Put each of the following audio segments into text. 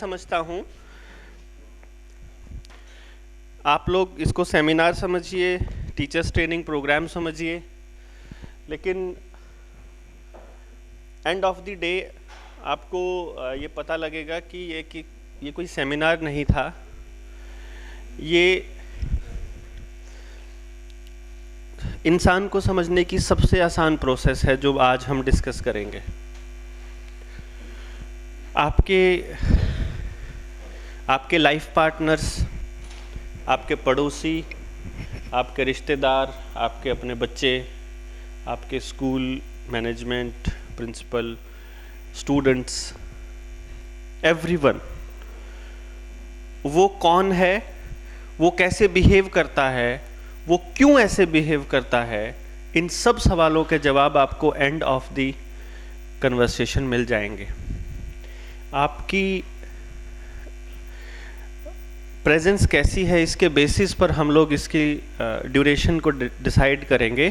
समझता हूँ आप लोग इसको सेमिनार समझिए, टीचर्स ट्रेनिंग प्रोग्राम समझिए, लेकिन एंड ऑफ द डे आपको ये पता लगेगा कि ये कोई सेमिनार नहीं था। ये इंसान को समझने की सबसे आसान प्रोसेस है जो आज हम डिस्कस करेंगे। आपके लाइफ पार्टनर्स, आपके पड़ोसी, आपके रिश्तेदार, आपके अपने बच्चे, आपके school management, principal, students, everyone, वो कौन है, वो कैसे बिहेव करता है, वो क्यों ऐसे बिहेव करता है, इन सब सवालों के जवाब आपको एंड ऑफ द कन्वर्सेशन मिल जाएंगे। आपकी प्रेजेंस कैसी है इसके बेसिस पर हम लोग इसकी ड्यूरेशन को डिसाइड करेंगे,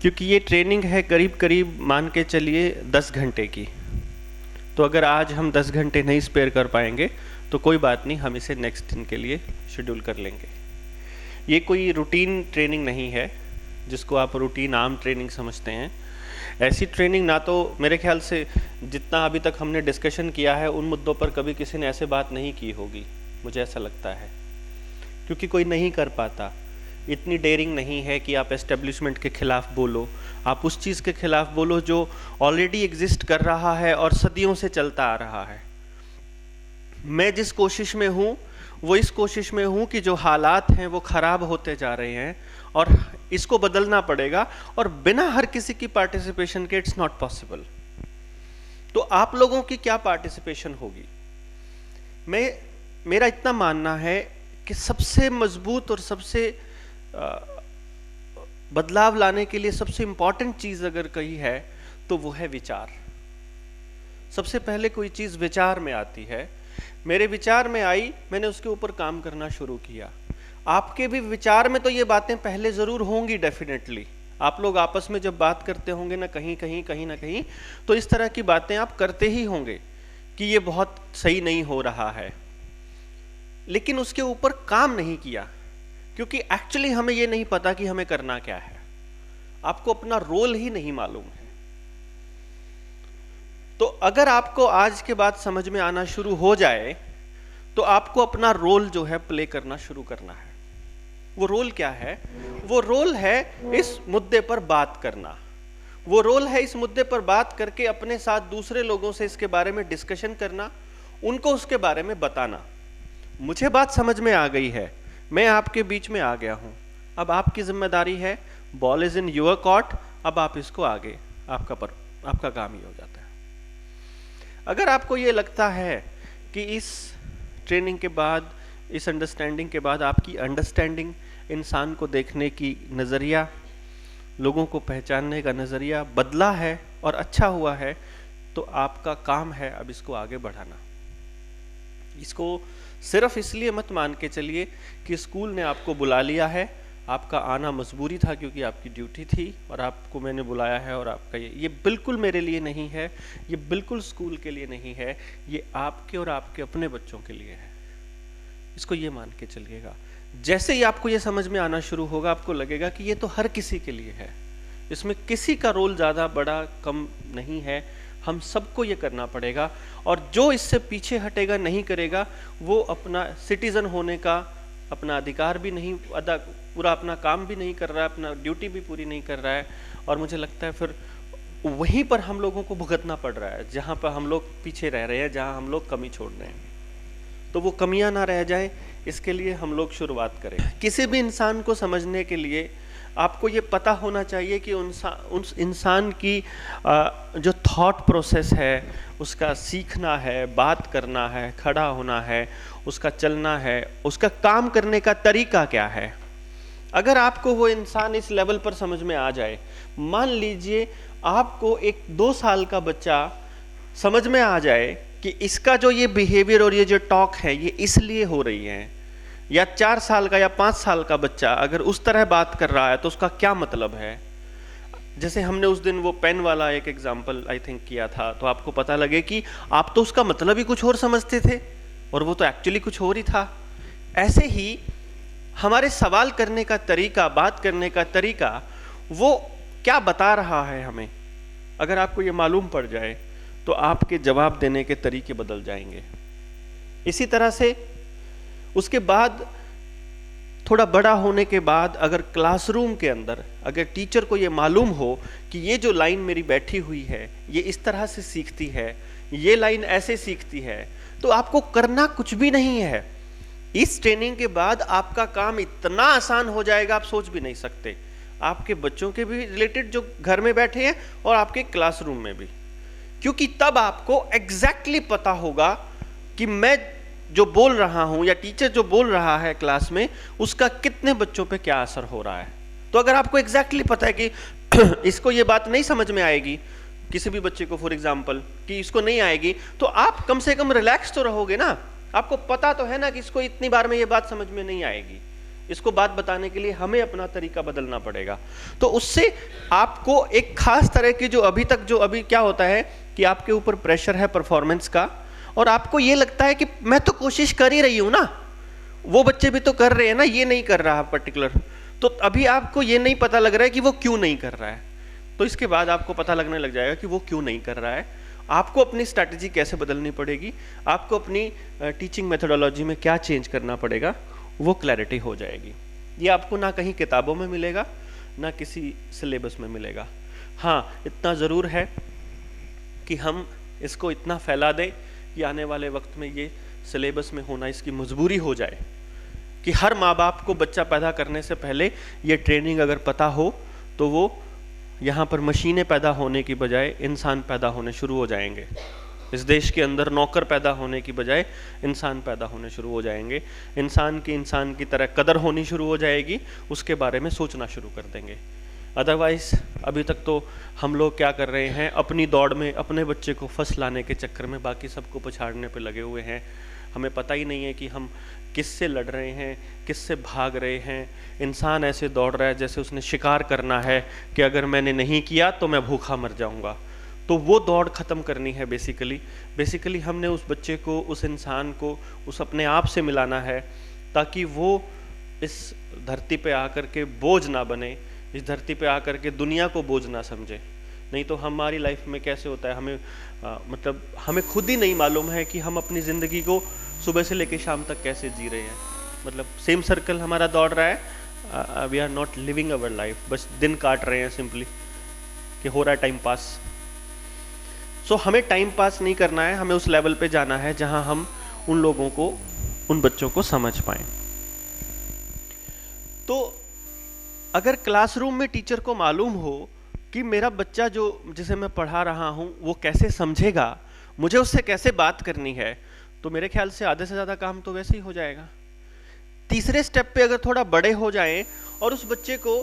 क्योंकि ये ट्रेनिंग है करीब करीब मान के चलिए 10 घंटे की। तो अगर आज हम 10 घंटे नहीं स्पेयर कर पाएंगे तो कोई बात नहीं, हम इसे नेक्स्ट दिन के लिए शेड्यूल कर लेंगे। ये कोई रूटीन ट्रेनिंग नहीं है जिसको आप रूटीन आम ट्रेनिंग समझते हैं। ऐसी ट्रेनिंग ना तो मेरे ख्याल से जितना अभी तक हमने डिस्कशन किया है उन मुद्दों पर कभी किसी ने ऐसे बात नहीं की होगी, मुझे ऐसा लगता है, क्योंकि कोई नहीं कर पाता। इतनी डेयरिंग नहीं है कि आप एस्टेब्लिशमेंट के खिलाफ बोलो, आप उस चीज़ के खिलाफ बोलो जो ऑलरेडी एग्जिस्ट कर रहा है और सदियों से चलता आ रहा है। मैं जिस कोशिश में हूँ वो इस कोशिश में हूँ कि जो हालात हैं वो ख़राब होते जा रहे हैं और इसको बदलना पड़ेगा, और बिना हर किसी की पार्टिसिपेशन के इट्स नॉट पॉसिबल। तो आप लोगों की क्या पार्टिसिपेशन होगी? मेरा इतना मानना है कि सबसे मजबूत और सबसे बदलाव लाने के लिए सबसे इंपॉर्टेंट चीज अगर कही है तो वो है विचार। सबसे पहले कोई चीज विचार में आती है। मेरे विचार में आई, मैंने उसके ऊपर काम करना शुरू किया। आपके भी विचार में तो ये बातें पहले जरूर होंगी डेफिनेटली। आप लोग आपस में जब बात करते होंगे ना कहीं ना कहीं, तो इस तरह की बातें आप करते ही होंगे कि ये बहुत सही नहीं हो रहा है, लेकिन उसके ऊपर काम नहीं किया, क्योंकि एक्चुअली हमें ये नहीं पता कि हमें करना क्या है। आपको अपना रोल ही नहीं मालूम है। तो अगर आपको आज के बाद समझ में आना शुरू हो जाए तो आपको अपना रोल जो है प्ले करना शुरू करना है। वो रोल क्या है? वो रोल है इस मुद्दे पर बात करना। वो रोल है इस मुद्दे पर बात करके अपने साथ दूसरे लोगों से इसके बारे में डिस्कशन करना, उनको उसके बारे में बताना। मुझे बात समझ में आ गई है, मैं आपके बीच में आ गया हूं, अब आपकी जिम्मेदारी है, ball is in your court, अब आप इसको आगे, आपका काम ही हो जाता है। अगर आपको ये लगता है कि इस ट्रेनिंग के बाद, इस अंडरस्टैंडिंग के बाद आपकी अंडरस्टैंडिंग, इंसान को देखने की नज़रिया, लोगों को पहचानने का नज़रिया बदला है और अच्छा हुआ है, तो आपका काम है अब इसको आगे बढ़ाना। इसको सिर्फ इसलिए मत मान के चलिए कि स्कूल ने आपको बुला लिया है, आपका आना मजबूरी था क्योंकि आपकी ड्यूटी थी और आपको मैंने बुलाया है और आपका ये बिल्कुल मेरे लिए नहीं है, ये बिल्कुल स्कूल के लिए नहीं है, ये आपके और आपके अपने बच्चों के लिए है। इसको ये मान के चलिएगा। जैसे ही आपको ये समझ में आना शुरू होगा, आपको लगेगा कि ये तो हर किसी के लिए है, इसमें किसी का रोल ज़्यादा बड़ा कम नहीं है, हम सबको ये करना पड़ेगा। और जो इससे पीछे हटेगा, नहीं करेगा, वो अपना सिटीजन होने का अपना अधिकार भी नहीं पूरा अपना काम भी नहीं कर रहा है, अपना ड्यूटी भी पूरी नहीं कर रहा है, और मुझे लगता है फिर वहीं पर हम लोगों को भुगतना पड़ रहा है जहाँ पर हम लोग पीछे रह रहे हैं, जहाँ हम लोग कमी छोड़ रहे हैं। तो वो कमियां ना रह जाए, इसके लिए हम लोग शुरुआत करें। किसी भी इंसान को समझने के लिए आपको ये पता होना चाहिए कि उस इंसान की जो थॉट प्रोसेस है, उसका सीखना है, बात करना है, खड़ा होना है, उसका चलना है, उसका काम करने का तरीका क्या है। अगर आपको वो इंसान इस लेवल पर समझ में आ जाए, मान लीजिए आपको एक 2 साल का बच्चा समझ में आ जाए कि इसका जो ये बिहेवियर और ये जो टॉक है ये इसलिए हो रही है, या 4 साल का या 5 साल का बच्चा अगर उस तरह बात कर रहा है तो उसका क्या मतलब है। जैसे हमने उस दिन वो पेन वाला एक एग्जाम्पल आई थिंक किया था, तो आपको पता लगे कि आप तो उसका मतलब ही कुछ और समझते थे, और वो तो एक्चुअली कुछ और ही था। ऐसे ही हमारे सवाल करने का तरीका, बात करने का तरीका, वो क्या बता रहा है हमें, अगर आपको ये मालूम पड़ जाए तो आपके जवाब देने के तरीके बदल जाएंगे। इसी तरह से उसके बाद थोड़ा बड़ा होने के बाद अगर क्लासरूम के अंदर अगर टीचर को ये मालूम हो कि ये जो लाइन मेरी बैठी हुई है ये इस तरह से सीखती है, ये लाइन ऐसे सीखती है, तो आपको करना कुछ भी नहीं है। इस ट्रेनिंग के बाद आपका काम इतना आसान हो जाएगा, आप सोच भी नहीं सकते। आपके बच्चों के भी रिलेटेड जो घर में बैठे हैं और आपके क्लासरूम में भी, क्योंकि तब आपको एग्जैक्टली पता होगा कि मैं जो बोल रहा हूं या टीचर जो बोल रहा है क्लास में उसका कितने बच्चों पे क्या असर हो रहा है। तो अगर आपको एग्जैक्टली पता है कि इसको ये बात नहीं समझ में आएगी, किसी भी बच्चे को फॉर एग्जांपल कि इसको नहीं आएगी, तो आप कम से कम रिलैक्स तो रहोगे ना। आपको पता तो है ना कि इसको इतनी बार में ये बात समझ में नहीं आएगी, इसको बात बताने के लिए हमें अपना तरीका बदलना पड़ेगा। तो उससे आपको एक खास तरह की जो अभी क्या होता है कि आपके ऊपर प्रेशर है परफॉर्मेंस का, और आपको ये लगता है कि मैं तो कोशिश कर ही रही हूं ना, वो बच्चे भी तो कर रहे हैं ना, ये नहीं कर रहा पर्टिकुलर, तो अभी आपको ये नहीं पता लग रहा है कि वो क्यों नहीं कर रहा है। तो इसके बाद आपको पता लगने लग जाएगा कि वो क्यों नहीं कर रहा है। आपको अपनी स्ट्रैटेजी कैसे बदलनी पड़ेगी, आपको अपनी टीचिंग मेथोडोलॉजी में क्या चेंज करना पड़ेगा, वो क्लैरिटी हो जाएगी। ये आपको ना कहीं किताबों में मिलेगा ना किसी सिलेबस में मिलेगा। हाँ, इतना ज़रूर है कि हम इसको इतना फैला दें कि आने वाले वक्त में ये सिलेबस में होना इसकी मजबूरी हो जाए कि हर माँ बाप को बच्चा पैदा करने से पहले ये ट्रेनिंग अगर पता हो तो वो यहाँ पर मशीनें पैदा होने की बजाय इंसान पैदा होने शुरू हो जाएंगे। इस देश के अंदर नौकर पैदा होने की बजाय इंसान पैदा होने शुरू हो जाएंगे। इंसान की तरह कदर होनी शुरू हो जाएगी, उसके बारे में सोचना शुरू कर देंगे। अदरवाइज अभी तक तो हम लोग क्या कर रहे हैं, अपनी दौड़ में अपने बच्चे को फर्स्ट लाने के चक्कर में बाकी सबको पछाड़ने पे लगे हुए हैं। हमें पता ही नहीं है कि हम किससे लड़ रहे हैं, किससे भाग रहे हैं। इंसान ऐसे दौड़ रहा है जैसे उसने शिकार करना है कि अगर मैंने नहीं किया तो मैं भूखा मर जाऊंगा। तो वो दौड़ ख़त्म करनी है। बेसिकली हमने उस बच्चे को, उस इंसान को उस अपने आप से मिलाना है, ताकि वो इस धरती पे आकर के बोझ ना बने, इस धरती पे आकर के दुनिया को बोझ ना समझे। नहीं तो हमारी लाइफ में कैसे होता है, हमें खुद ही नहीं मालूम है कि हम अपनी ज़िंदगी को सुबह से लेकर शाम तक कैसे जी रहे हैं। मतलब सेम सर्कल हमारा दौड़ रहा है, we are not living our life, बस दिन काट रहे हैं सिंपली कि हो रहा है टाइम पास। सो हमें टाइम पास नहीं करना है, हमें उस लेवल पे जाना है जहां हम उन लोगों को, उन बच्चों को समझ पाएं। तो अगर क्लासरूम में टीचर को मालूम हो कि मेरा बच्चा जिसे मैं पढ़ा रहा हूं वो कैसे समझेगा, मुझे उससे कैसे बात करनी है, तो मेरे ख्याल से आधे से ज़्यादा काम तो वैसे ही हो जाएगा। तीसरे स्टेप पे अगर थोड़ा बड़े हो जाएं और उस बच्चे को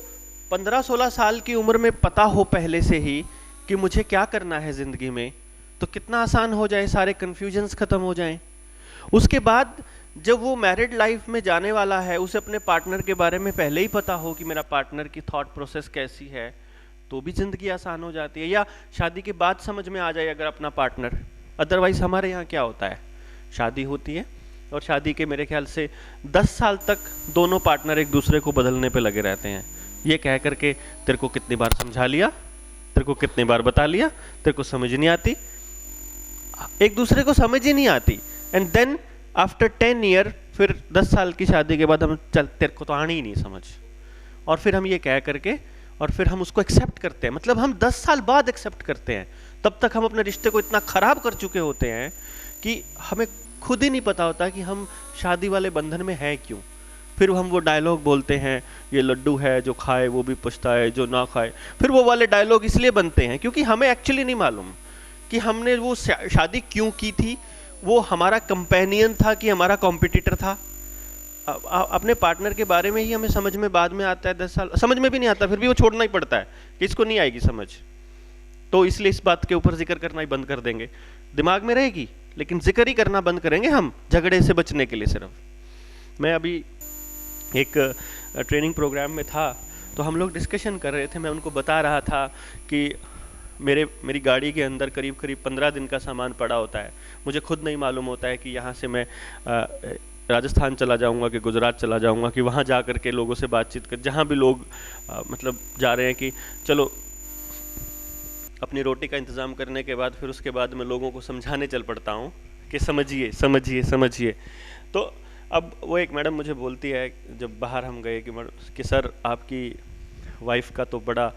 15-16 साल की उम्र में पता हो पहले से ही कि मुझे क्या करना है ज़िंदगी में, तो कितना आसान हो जाए, सारे कन्फ्यूजन्स ख़त्म हो जाएं। उसके बाद जब वो मैरिड लाइफ में जाने वाला है, उसे अपने पार्टनर के बारे में पहले ही पता हो कि मेरा पार्टनर की थॉट प्रोसेस कैसी है, तो भी ज़िंदगी आसान हो जाती है। या शादी के बाद समझ में आ जाए अगर अपना पार्टनर। अदरवाइज़ हमारे यहाँ क्या होता है, शादी होती है और शादी के मेरे ख्याल से 10 साल तक दोनों पार्टनर एक दूसरे को बदलने पे लगे रहते हैं, ये कह करके तेरे को कितनी बार समझा लिया, तेरे को कितनी बार बता लिया, तेरे को समझ नहीं आती, एक दूसरे को समझ ही नहीं आती। एंड देन आफ्टर 10 ईयर, फिर 10 साल की शादी के बाद हम चल तेरे को तो आनी ही नहीं समझ, और फिर हम ये कह करके और फिर हम उसको एक्सेप्ट करते हैं। मतलब हम 10 साल बाद एक्सेप्ट करते हैं, तब तक हम अपने रिश्ते को इतना खराब कर चुके होते हैं कि हमें खुद ही नहीं पता होता कि हम शादी वाले बंधन में हैं क्यों। फिर हम वो डायलॉग बोलते हैं, ये लड्डू है जो खाए वो भी पछताए जो ना खाए। फिर वो वाले डायलॉग इसलिए बनते हैं क्योंकि हमें एक्चुअली नहीं मालूम कि हमने वो शादी क्यों की थी। वो हमारा कंपेनियन था कि हमारा कॉम्पिटिटर था। अपने पार्टनर के बारे में ही हमें समझ में बाद में आता है, 10 साल समझ में भी नहीं आता, फिर भी वो छोड़ना ही पड़ता है कि इसको नहीं आएगी समझ, तो इसलिए इस बात के ऊपर जिक्र करना ही बंद कर देंगे। दिमाग में रहेगी लेकिन जिक्र ही करना बंद करेंगे हम, झगड़े से बचने के लिए सिर्फ। मैं अभी एक ट्रेनिंग प्रोग्राम में था, तो हम लोग डिस्कशन कर रहे थे, मैं उनको बता रहा था कि मेरी गाड़ी के अंदर करीब करीब 15 दिन का सामान पड़ा होता है। मुझे खुद नहीं मालूम होता है कि यहाँ से मैं राजस्थान चला जाऊँगा कि गुजरात चला जाऊँगा कि वहाँ जा कर के लोगों से बातचीत कर, जहाँ भी लोग मतलब जा रहे हैं कि चलो अपनी रोटी का इंतज़ाम करने के बाद फिर उसके बाद मैं लोगों को समझाने चल पड़ता हूँ कि समझिए समझिए समझिए। तो अब वो एक मैडम मुझे बोलती है जब बाहर हम गए कि सर आपकी वाइफ का तो बड़ा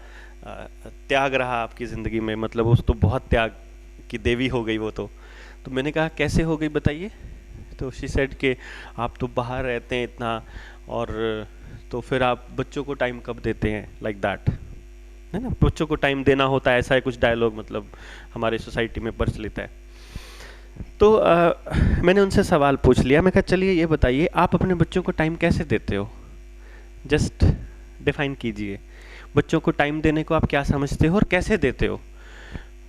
त्याग रहा आपकी ज़िंदगी में, मतलब उस तो बहुत त्याग की देवी हो गई वो तो मैंने कहा कैसे हो गई बताइए। तो शी सेड कि आप तो बाहर रहते हैं इतना, और तो फिर आप बच्चों को टाइम कब देते हैं, लाइक दैट है ना, बच्चों को टाइम देना होता है, ऐसा है कुछ डायलॉग मतलब हमारे सोसाइटी में प्रचलित है। तो मैंने उनसे सवाल पूछ लिया, मैं कहा चलिए ये बताइए आप अपने बच्चों को टाइम कैसे देते हो, जस्ट डिफाइन कीजिए, बच्चों को टाइम देने को आप क्या समझते हो और कैसे देते हो।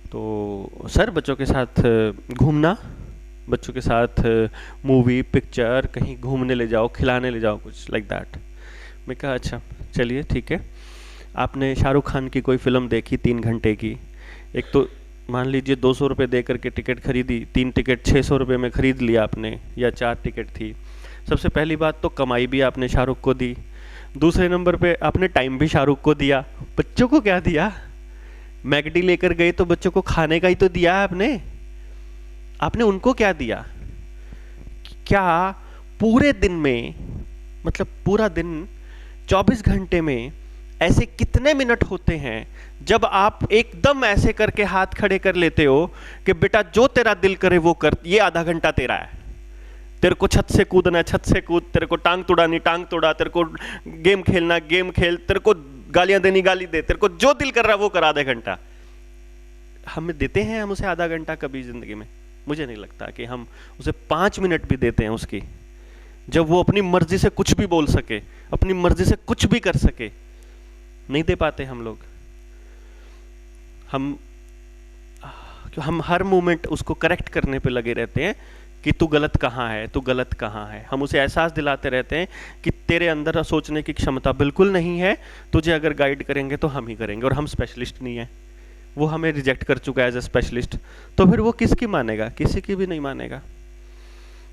तो सर बच्चों के साथ घूमना, बच्चों के साथ मूवी पिक्चर, कहीं घूमने ले जाओ, खिलाने ले जाओ, कुछ लाइक दैट। मैं कहा अच्छा चलिए ठीक है। आपने शाहरुख खान की कोई फ़िल्म देखी 3 घंटे की, एक तो मान लीजिए 200 रुपये दे करके टिकट खरीदी, 3 टिकट 600 रुपये में ख़रीद लिया आपने, या 4 टिकट थी। सबसे पहली बात तो कमाई भी आपने शाहरुख को दी, दूसरे नंबर पे आपने टाइम भी शाहरुख को दिया। बच्चों को क्या दिया, मैगडी लेकर गए तो बच्चों को खाने का ही तो दिया आपने उनको क्या दिया। क्या पूरे दिन में, मतलब पूरा दिन 24 घंटे में ऐसे कितने मिनट होते हैं जब आप एकदम ऐसे करके हाथ खड़े कर लेते हो कि बेटा जो तेरा दिल करे वो कर, ये आधा घंटा तेरा है, तेरे को छत से कूदना है छत से कूद, तेरे को टांग तोड़ानी टांग तोड़ा, तेरे को गेम खेलना गेम खेल, तेरे को गालियां देनी गाली दे, तेरे को जो दिल कर रहा है वो कर आधा घंटा। हमें देते हैं हम उसे आधा घंटा कभी जिंदगी में? मुझे नहीं लगता कि हम उसे 5 मिनट भी देते हैं उसकी, जब वो अपनी मर्जी से कुछ भी बोल सके, अपनी मर्जी से कुछ भी कर सके। नहीं दे पाते हम लोग। हम हर मोमेंट उसको करेक्ट करने पे लगे रहते हैं कि तू गलत कहाँ है, तू गलत कहाँ है। हम उसे एहसास दिलाते रहते हैं कि तेरे अंदर सोचने की क्षमता बिल्कुल नहीं है, तुझे अगर गाइड करेंगे तो हम ही करेंगे, और हम स्पेशलिस्ट नहीं है। वो हमें रिजेक्ट कर चुका है एज ए स्पेशलिस्ट, तो फिर वो किसकी मानेगा? किसी की भी नहीं मानेगा।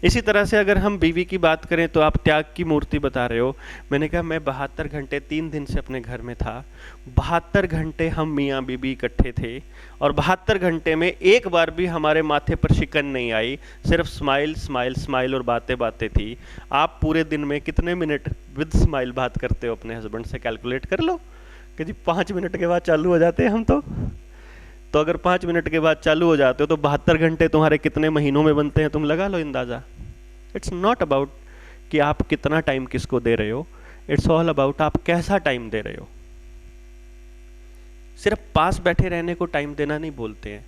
इसी तरह से अगर हम बीवी की बात करें तो आप त्याग की मूर्ति बता रहे हो। मैंने कहा मैं 72 घंटे 3 दिन से अपने घर में था, 72 घंटे हम मियाँ बीबी इकट्ठे थे, और 72 घंटे में एक बार भी हमारे माथे पर शिकन नहीं आई, सिर्फ स्माइल स्माइल स्माइल और बातें बातें थी। आप पूरे दिन में कितने मिनट विद स्माइल बात करते हो अपने हस्बैंड से? कैलकुलेट कर लो कि जी 5 मिनट के बाद चालू हो जाते हैं हम तो अगर 5 मिनट के बाद चालू हो जाते हो तो 72 घंटे तुम्हारे कितने महीनों में बनते हैं, तुम लगा लो अंदाज़ा। इट्स नॉट अबाउट कि आप कितना टाइम किसको दे रहे हो, इट्स ऑल अबाउट आप कैसा टाइम दे रहे हो। सिर्फ पास बैठे रहने को टाइम देना नहीं बोलते हैं,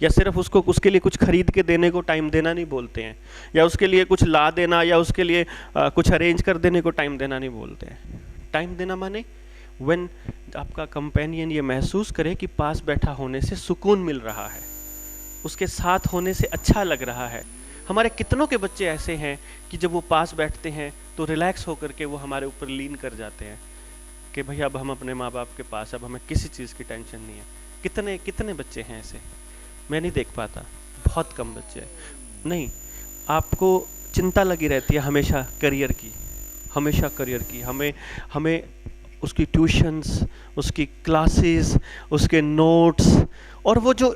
या सिर्फ उसके लिए कुछ खरीद के देने को टाइम देना नहीं बोलते हैं, या उसके लिए कुछ ला देना या उसके लिए कुछ अरेंज कर देने को टाइम देना नहीं बोलते हैं। टाइम देना माने व्हेन आपका कंपेनियन ये महसूस करे कि पास बैठा होने से सुकून मिल रहा है, उसके साथ होने से अच्छा लग रहा है। हमारे कितनों के बच्चे ऐसे हैं कि जब वो पास बैठते हैं तो रिलैक्स होकर के वो हमारे ऊपर लीन कर जाते हैं कि भाई अब हम अपने माँ बाप के पास, अब हमें किसी चीज़ की टेंशन नहीं है। कितने कितने बच्चे हैं ऐसे? मैं नहीं देख पाता, बहुत कम बच्चे हैं। नहीं, आपको चिंता लगी रहती है हमेशा करियर की, हमेशा करियर की। हमें उसकी ट्यूशन्स, उसकी क्लासेस, उसके नोट्स, और वो जो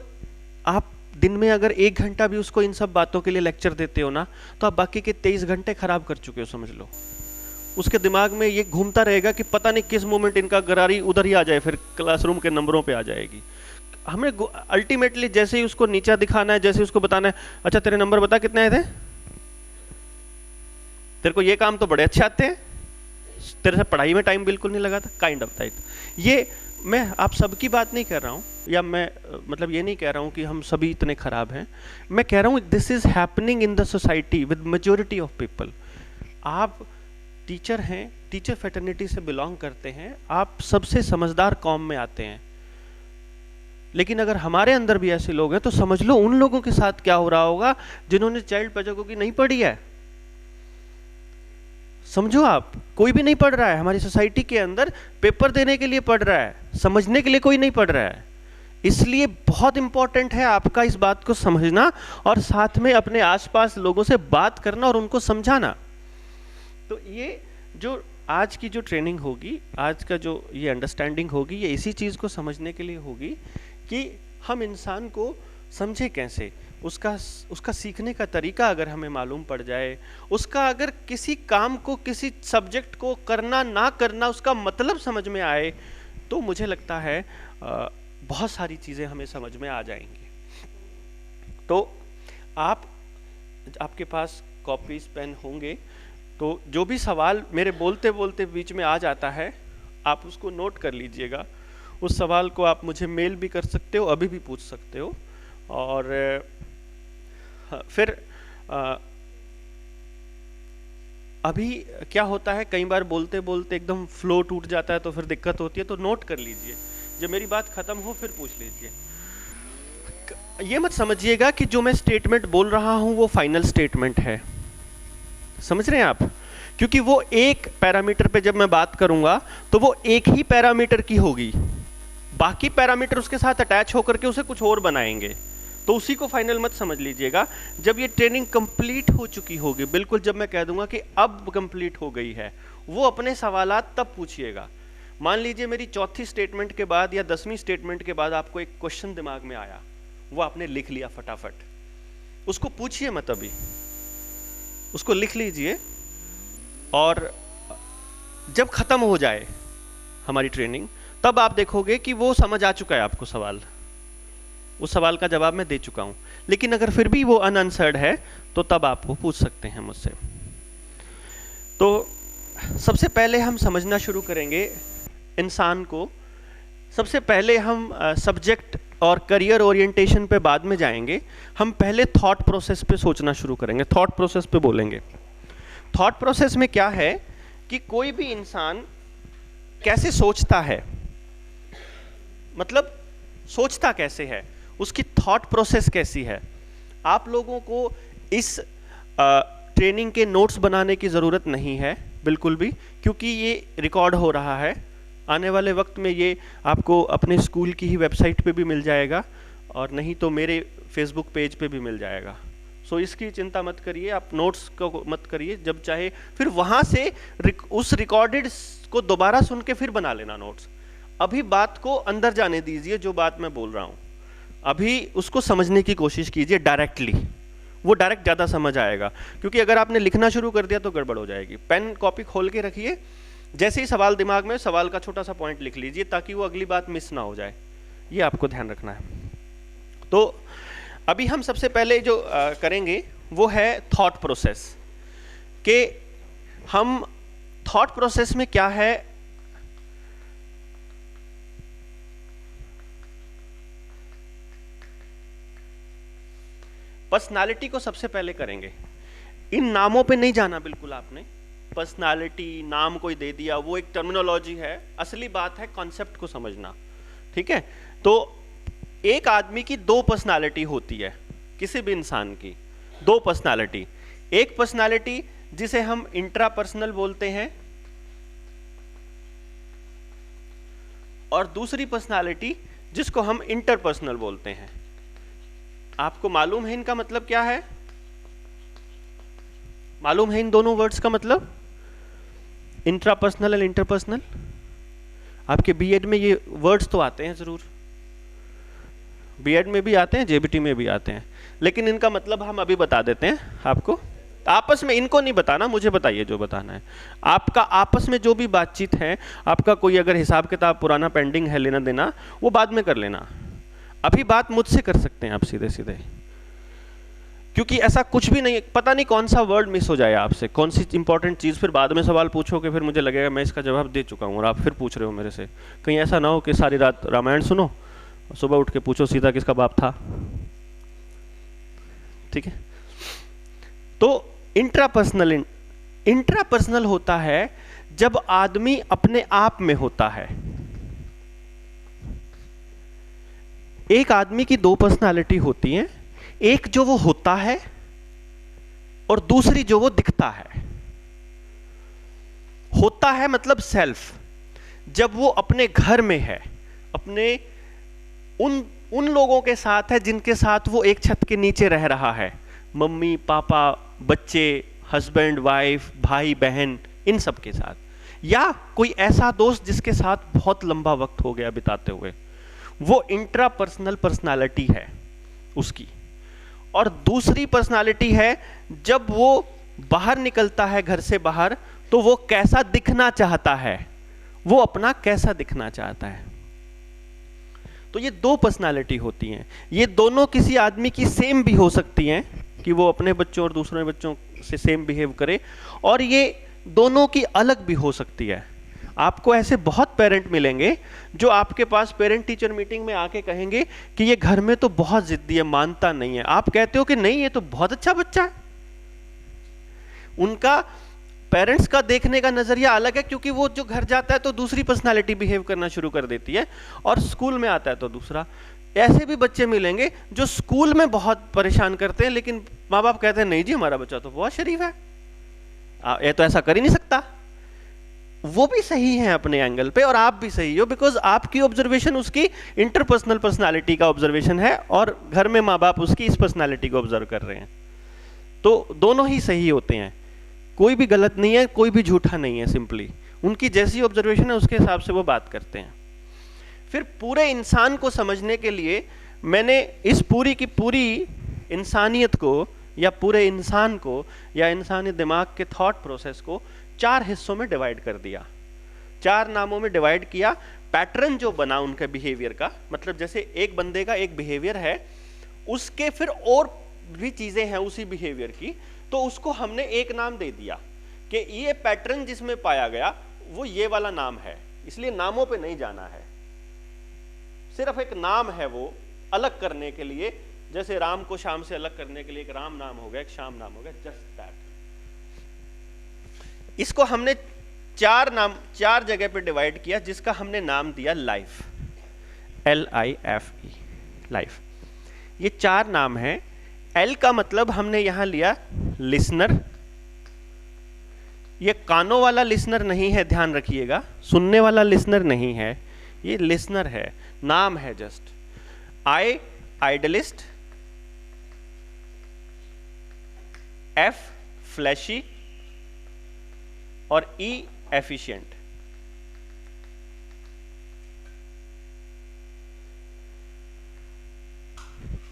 आप दिन में अगर 1 घंटा भी उसको इन सब बातों के लिए लेक्चर देते हो ना, तो आप बाकी के 23 घंटे खराब कर चुके हो, समझ लो। उसके दिमाग में ये घूमता रहेगा कि पता नहीं किस मोमेंट इनका गरारी उधर ही आ जाए, फिर क्लासरूम के नंबरों पे आ जाएगी। हमें अल्टीमेटली जैसे ही उसको नीचा दिखाना है, जैसे ही उसको बताना है अच्छा तेरे नंबर बता कितने आए थे, तेरे को ये काम तो बड़े अच्छे आते हैं, तेरे से पढ़ाई में टाइम बिल्कुल नहीं लगाता, काइंड ऑफ टाइप। ये मैं आप सबकी बात नहीं कर रहा हूँ, या मैं मतलब ये नहीं कह रहा हूँ कि हम सभी इतने खराब हैं। मैं कह रहा हूँ this is happening in the society with majority of people. आप टीचर हैं, टीचर फैटर्निटी से बिलोंग करते हैं, आप सबसे समझदार कौम में आते हैं, लेकिन अगर हमारे अंदर भी ऐसे लोग हैं तो समझ लो उन लोगों के साथ क्या हो रहा होगा जिन्होंने चाइल्ड पेडागोगी नहीं पढ़ी है। समझो, आप कोई भी नहीं पढ़ रहा है हमारी सोसाइटी के अंदर, पेपर देने के लिए पढ़ रहा है, समझने के लिए कोई नहीं पढ़ रहा है। इसलिए बहुत इंपॉर्टेंट है आपका इस बात को समझना और साथ में अपने आसपास लोगों से बात करना और उनको समझाना। तो ये जो आज की जो ट्रेनिंग होगी, आज का जो ये अंडरस्टैंडिंग होगी, ये इसी चीज़ को समझने के लिए होगी कि हम इंसान को समझे कैसे, उसका सीखने का तरीका अगर हमें मालूम पड़ जाए, उसका अगर किसी काम को, किसी सब्जेक्ट को करना ना करना उसका मतलब समझ में आए, तो मुझे लगता है बहुत सारी चीज़ें हमें समझ में आ जाएंगी। तो आपके पास कॉपीज पेन होंगे, तो जो भी सवाल मेरे बोलते बोलते बीच में आ जाता है आप उसको नोट कर लीजिएगा। उस सवाल को आप मुझे मेल भी कर सकते हो, अभी भी पूछ सकते हो। और फिर अभी क्या होता है, कई बार बोलते बोलते एकदम फ्लो टूट जाता है तो फिर दिक्कत होती है, तो नोट कर लीजिए, जब मेरी बात खत्म हो फिर पूछ लीजिए। ये मत समझिएगा कि जो मैं स्टेटमेंट बोल रहा हूं वो फाइनल स्टेटमेंट है, समझ रहे हैं आप? क्योंकि वो एक पैरामीटर पे जब मैं बात करूंगा तो वो एक ही पैरामीटर की होगी, बाकी पैरामीटर उसके साथ अटैच होकर के उसे कुछ और बनाएंगे, तो उसी को फाइनल मत समझ लीजिएगा। जब ये ट्रेनिंग कंप्लीट हो चुकी होगी, बिल्कुल जब मैं कह दूंगा कि अब कंप्लीट हो गई है, वो अपने सवालात तब पूछिएगा। मान लीजिए मेरी चौथी स्टेटमेंट के बाद या 10वीं स्टेटमेंट के बाद आपको एक क्वेश्चन दिमाग में आया, वो आपने लिख लिया फटाफट, उसको पूछिए मत अभी, उसको लिख लीजिए, और जब खत्म हो जाए हमारी ट्रेनिंग तब आप देखोगे कि वो समझ आ चुका है आपको सवाल, उस सवाल का जवाब मैं दे चुका हूं। लेकिन अगर फिर भी वो अनआंसर्ड है तो तब आप वो पूछ सकते हैं मुझसे। तो सबसे पहले हम समझना शुरू करेंगे इंसान को। सबसे पहले हम सब्जेक्ट और करियर ओरिएंटेशन पे बाद में जाएंगे, हम पहले थॉट प्रोसेस पे सोचना शुरू करेंगे, थॉट प्रोसेस पे बोलेंगे। थॉट प्रोसेस में क्या है कि कोई भी इंसान कैसे सोचता है, मतलब सोचता कैसे है, उसकी थॉट प्रोसेस कैसी है। आप लोगों को इस ट्रेनिंग के नोट्स बनाने की ज़रूरत नहीं है बिल्कुल भी, क्योंकि ये रिकॉर्ड हो रहा है। आने वाले वक्त में ये आपको अपने स्कूल की ही वेबसाइट पे भी मिल जाएगा, और नहीं तो मेरे फेसबुक पेज पे भी मिल जाएगा। सो इसकी चिंता मत करिए, आप नोट्स को मत करिए, जब चाहे फिर वहाँ से उस रिकॉर्डेड को दोबारा सुन के फिर बना लेना नोट्स। अभी बात को अंदर जाने दीजिए, जो बात मैं बोल रहा हूँ अभी उसको समझने की कोशिश कीजिए डायरेक्टली, वो डायरेक्ट ज़्यादा समझ आएगा। क्योंकि अगर आपने लिखना शुरू कर दिया तो गड़बड़ हो जाएगी। पेन कॉपी खोल के रखिए, जैसे ही सवाल दिमाग में, सवाल का छोटा सा पॉइंट लिख लीजिए ताकि वो अगली बात मिस ना हो जाए, ये आपको ध्यान रखना है। तो अभी हम सबसे पहले जो करेंगे वो है थॉट प्रोसेस, कि हम थॉट प्रोसेस में क्या है, पर्सनालिटी को सबसे पहले करेंगे। इन नामों पे नहीं जाना बिल्कुल आपने, पर्सनालिटी नाम कोई दे दिया वो एक टर्मिनोलॉजी है, असली बात है कॉन्सेप्ट को समझना, ठीक है? तो एक आदमी की दो पर्सनालिटी होती है, किसी भी इंसान की दो पर्सनालिटी। एक पर्सनालिटी जिसे हम इंट्रापर्सनल बोलते हैं, और दूसरी पर्सनालिटी जिसको हम इंटरपर्सनल बोलते हैं। आपको मालूम है इनका मतलब क्या है? मालूम है इन दोनों वर्ड्स का मतलब? इंट्रापर्सनल और इंटरपर्सनल। आपके बीएड में ये वर्ड्स तो आते हैं जरूर, बीएड में भी आते हैं, जेबीटी में भी आते हैं, लेकिन इनका मतलब हम अभी बता देते हैं आपको। आपस में इनको नहीं बताना, मुझे बताइए जो बताना है। आपका आपस में जो भी बातचीत है, आपका कोई अगर हिसाब किताब पुराना पेंडिंग है लेना देना, वो बाद में कर लेना। अभी बात मुझसे कर सकते हैं आप सीधे सीधे, क्योंकि ऐसा कुछ भी नहीं, पता नहीं कौन सा वर्ड मिस हो जाए आपसे, कौन सी इंपॉर्टेंट चीज़, फिर बाद में सवाल पूछोगे, फिर मुझे लगेगा मैं इसका जवाब दे चुका हूँ और आप फिर पूछ रहे हो मेरे से। कहीं ऐसा ना हो कि सारी रात रामायण सुनो, सुबह उठ के पूछो सीता किसका बाप था। ठीक है? तो इंट्रापर्सनल होता है जब आदमी अपने आप में होता है। एक आदमी की दो पर्सनालिटी होती हैं, एक जो वो होता है और दूसरी जो वो दिखता है। होता है मतलब सेल्फ, जब वो अपने घर में है, अपने उन उन लोगों के साथ है जिनके साथ वो एक छत के नीचे रह रहा है, मम्मी पापा, बच्चे, हस्बैंड वाइफ, भाई बहन, इन सब के साथ, या कोई ऐसा दोस्त जिसके साथ बहुत लंबा वक्त हो गया बिताते हुए, वो इंट्रापर्सनल पर्सनालिटी है उसकी। और दूसरी पर्सनालिटी है जब वो बाहर निकलता है घर से बाहर, तो वो कैसा दिखना चाहता है, वो अपना कैसा दिखना चाहता है। तो ये दो पर्सनालिटी होती हैं। ये दोनों किसी आदमी की सेम भी हो सकती हैं कि वो अपने बच्चों और दूसरे बच्चों से सेम बिहेव करे, और ये दोनों की अलग भी हो सकती है। आपको ऐसे बहुत पेरेंट मिलेंगे जो आपके पास पेरेंट टीचर मीटिंग में आके कहेंगे कि ये घर में तो बहुत जिद्दी है, मानता नहीं है। आप कहते हो कि नहीं ये तो बहुत अच्छा बच्चा है। उनका पेरेंट्स का देखने का नजरिया अलग है, क्योंकि वो जो घर जाता है तो दूसरी पर्सनालिटी बिहेव करना शुरू कर देती है, और स्कूल में आता है तो दूसरा। ऐसे भी बच्चे मिलेंगे जो स्कूल में बहुत परेशान करते हैं, लेकिन माँ बाप कहते हैं नहीं जी हमारा बच्चा तो बहुत शरीफ है, ये तो ऐसा कर ही नहीं सकता। वो भी सही है अपने एंगल पे, और आप भी सही हो, बिकॉज आपकी ऑब्जर्वेशन उसकी इंटरपर्सनल पर्सनालिटी का ऑब्जर्वेशन है, और घर में माँ बाप उसकी इस पर्सनालिटी को ऑब्जर्व कर रहे हैं। तो दोनों ही सही होते हैं, कोई भी गलत नहीं है, कोई भी झूठा नहीं है। सिंपली उनकी जैसी ऑब्जर्वेशन है उसके हिसाब से वो बात करते हैं। फिर पूरे इंसान को समझने के लिए मैंने इस पूरी की पूरी इंसानियत को, या पूरे इंसान को, या इंसानी दिमाग के थॉट प्रोसेस को 4 हिस्सों में डिवाइड कर दिया, 4 नामों में डिवाइड किया। पैटर्न जो बना उनके बिहेवियर का, मतलब जैसे एक बंदे का एक बिहेवियर है, उसके फिर और भी चीजें हैं उसी बिहेवियर की, तो उसको हमने एक नाम दे दिया कि ये पैटर्न जिसमें पाया गया वो ये वाला नाम है। इसलिए नामों पे नहीं जाना है, सिर्फ एक नाम है वो अलग करने के लिए। जैसे राम को श्याम से अलग करने के लिए एक राम नाम हो गया, एक श्याम नाम हो गया, जस्ट दैट। इसको हमने 4 जगह पे डिवाइड किया, जिसका हमने नाम दिया लाइफ, LIFE, लाइफ। ये 4 नाम है। L का मतलब हमने यहां लिया लिसनर। ये कानों वाला लिसनर नहीं है, ध्यान रखिएगा, सुनने वाला लिसनर नहीं है, ये लिसनर है, नाम है just. I idealist, F flashy, और E एफिशिएंट।